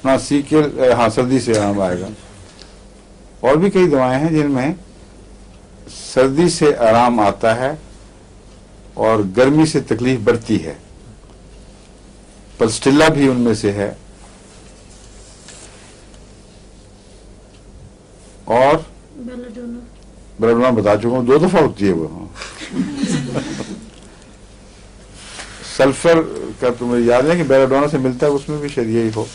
ना सीकेल, हाँ सर्दी से आराम आएगा। और भी कई दवाएं हैं जिनमें सर्दी से आराम आता है और गर्मी से तकलीफ बढ़ती है। पल्स्टिला भी उनमें से है, और बेलाडोना बता चुका हूं, 2 दफा होती है वो। सल्फर का तुम्हें याद है कि बेलाडोना से मिलता है, उसमें भी शायद यही हो।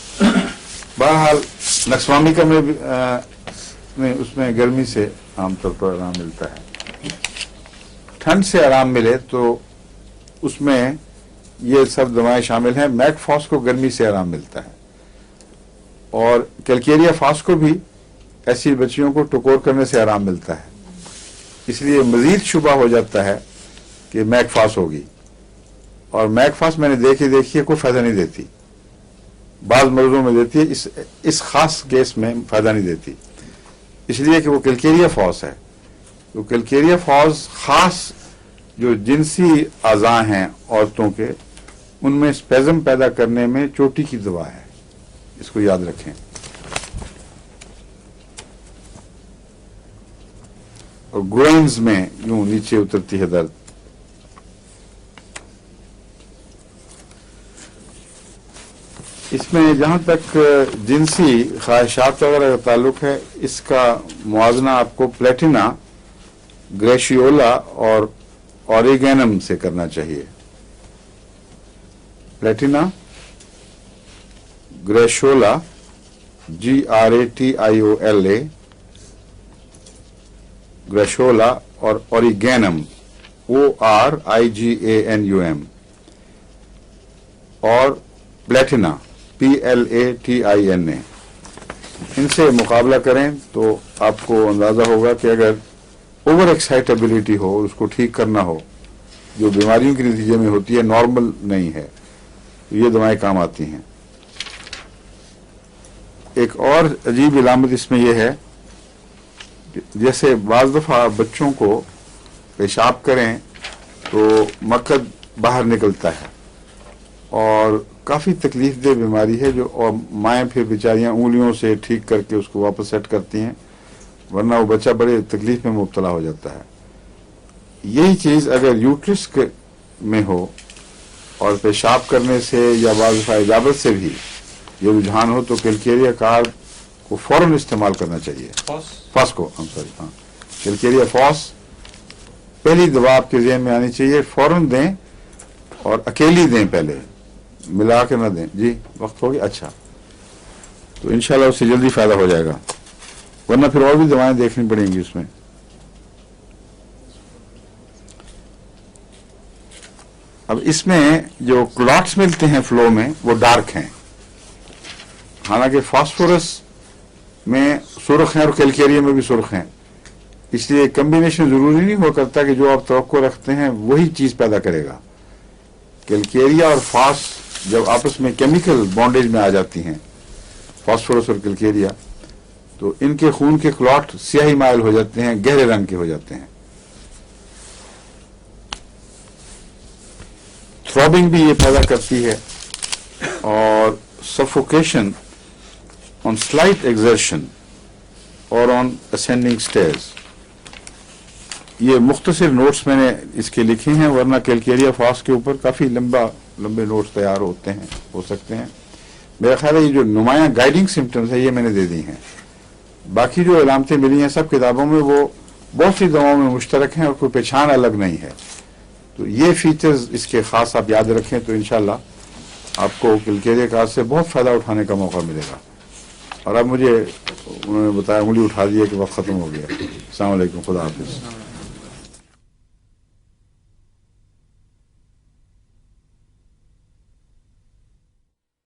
बहरहाल नक्सवामिका में भी उसमें गर्मी से आमतौर पर आराम मिलता है। ठंड से आराम मिले तो उसमें ये सब दवाएं शामिल हैं। मैकफॉस को गर्मी से आराम मिलता है, और कैलकेरिया फॉस को भी ऐसी बच्चियों को टकोर करने से आराम मिलता है। इसलिए मजीद शुबा हो जाता है कि मैकफॉस होगी, और मैकफास्ट मैंने देखी है, कोई फायदा नहीं देती। बाज मर्जों में देती है, इस खास केस में फायदा नहीं देती, इसलिए कि वो कैलकेरिया फॉस है। तो कैलकेरिया फॉस खास जो जिनसी अज़ा हैं औरतों के, उनमें स्पेज़म पैदा करने में चोटी की दवा है, इसको याद रखें। और ग्रोइन्स में यूं नीचे उतरती है दर्द। इसमें जहां तक जिनसी ख्वाहिशात वगैरह का ताल्लुक है, इसका मुआवजना आपको प्लेटिना, ग्रेशियोला और ऑरिगेनम से करना चाहिए। प्लेटिना, ग्रेशियोला, GRATIOLA, ग्रेशियोला और ऑरिगेनम, ORIGANUM, और प्लेटिना, PLATINA। इनसे मुकाबला करें तो आपको अंदाजा होगा कि अगर ओवर एक्साइटेबिलिटी हो, उसको ठीक करना हो, जो बीमारियों के नतीजे में होती है, नॉर्मल नहीं है, तो ये दवाएं काम आती हैं। एक और अजीब इलामत इसमें यह है, जैसे बाज दफा बच्चों को पेशाब करें तो मक्खद बाहर निकलता है और काफी तकलीफ दे बीमारी है, जो और माएँ फिर बेचारियां उंगलियों से ठीक करके उसको वापस सेट करती हैं, वरना वो बच्चा बड़े तकलीफ में मुब्तला हो जाता है। यही चीज अगर यूट्रस में हो और पेशाब करने से या बाज़ दफा इजाबत से भी ये रुझान हो, तो कैलकेरिया कार्ड को फौरन इस्तेमाल करना चाहिए। फॉस को, हाँ, कैलकेरिया फॉस पहली दवा आपके ज़हन में आनी चाहिए, फौरन दें और अकेली दें, पहले मिला के ना दें। जी वक्त हो गया, अच्छा, तो इंशाल्लाह उससे जल्दी फायदा हो जाएगा, वरना फिर और भी दवाएं देखनी पड़ेंगी उसमें। अब इसमें जो क्लॉट्स मिलते हैं फ्लो में, वो डार्क हैं, हालांकि फास्फोरस में सुर्ख हैं और कैलकेरिया में भी सुर्ख हैं, इसलिए कम्बिनेशन जरूरी नहीं हो करता कि जो आप तवक्को रखते हैं वही चीज पैदा करेगा। कैलकेरिया और फास जब आपस में केमिकल बॉन्डेज में आ जाती हैं, फास्फोरस और कैलकेरिया, तो इनके खून के क्लॉट स्याही माइल हो जाते हैं, गहरे रंग के हो जाते हैं। थ्रॉबिंग भी ये पैदा करती है, और सफोकेशन ऑन स्लाइट एक्सर्शन और ऑन असेंडिंग स्टेयर्स। ये मुख्तसर नोट्स मैंने इसके लिखे हैं, वरना कैलकेरिया फास के ऊपर काफी लंबे नोट्स तैयार होते हैं, हो सकते हैं। मेरा ख्याल है ये जो नुमाया गाइडिंग सिम्टम्स है, ये मैंने दे दी हैं। बाकी जो इलामतें मिली हैं सब किताबों में, वो बहुत सी दवाओं में मुश्तरक हैं और कोई पहचान अलग नहीं है। तो ये फीचर्स इसके खास आप याद रखें, तो इंशाल्लाह आपको कैलकेरिया कार्ड से बहुत फायदा उठाने का मौका मिलेगा। और अब मुझे उन्होंने बताया, उंगली उठा दी है कि वक्त खत्म हो गया। अस्सलाम वालेकुम, खुदा हाफिज।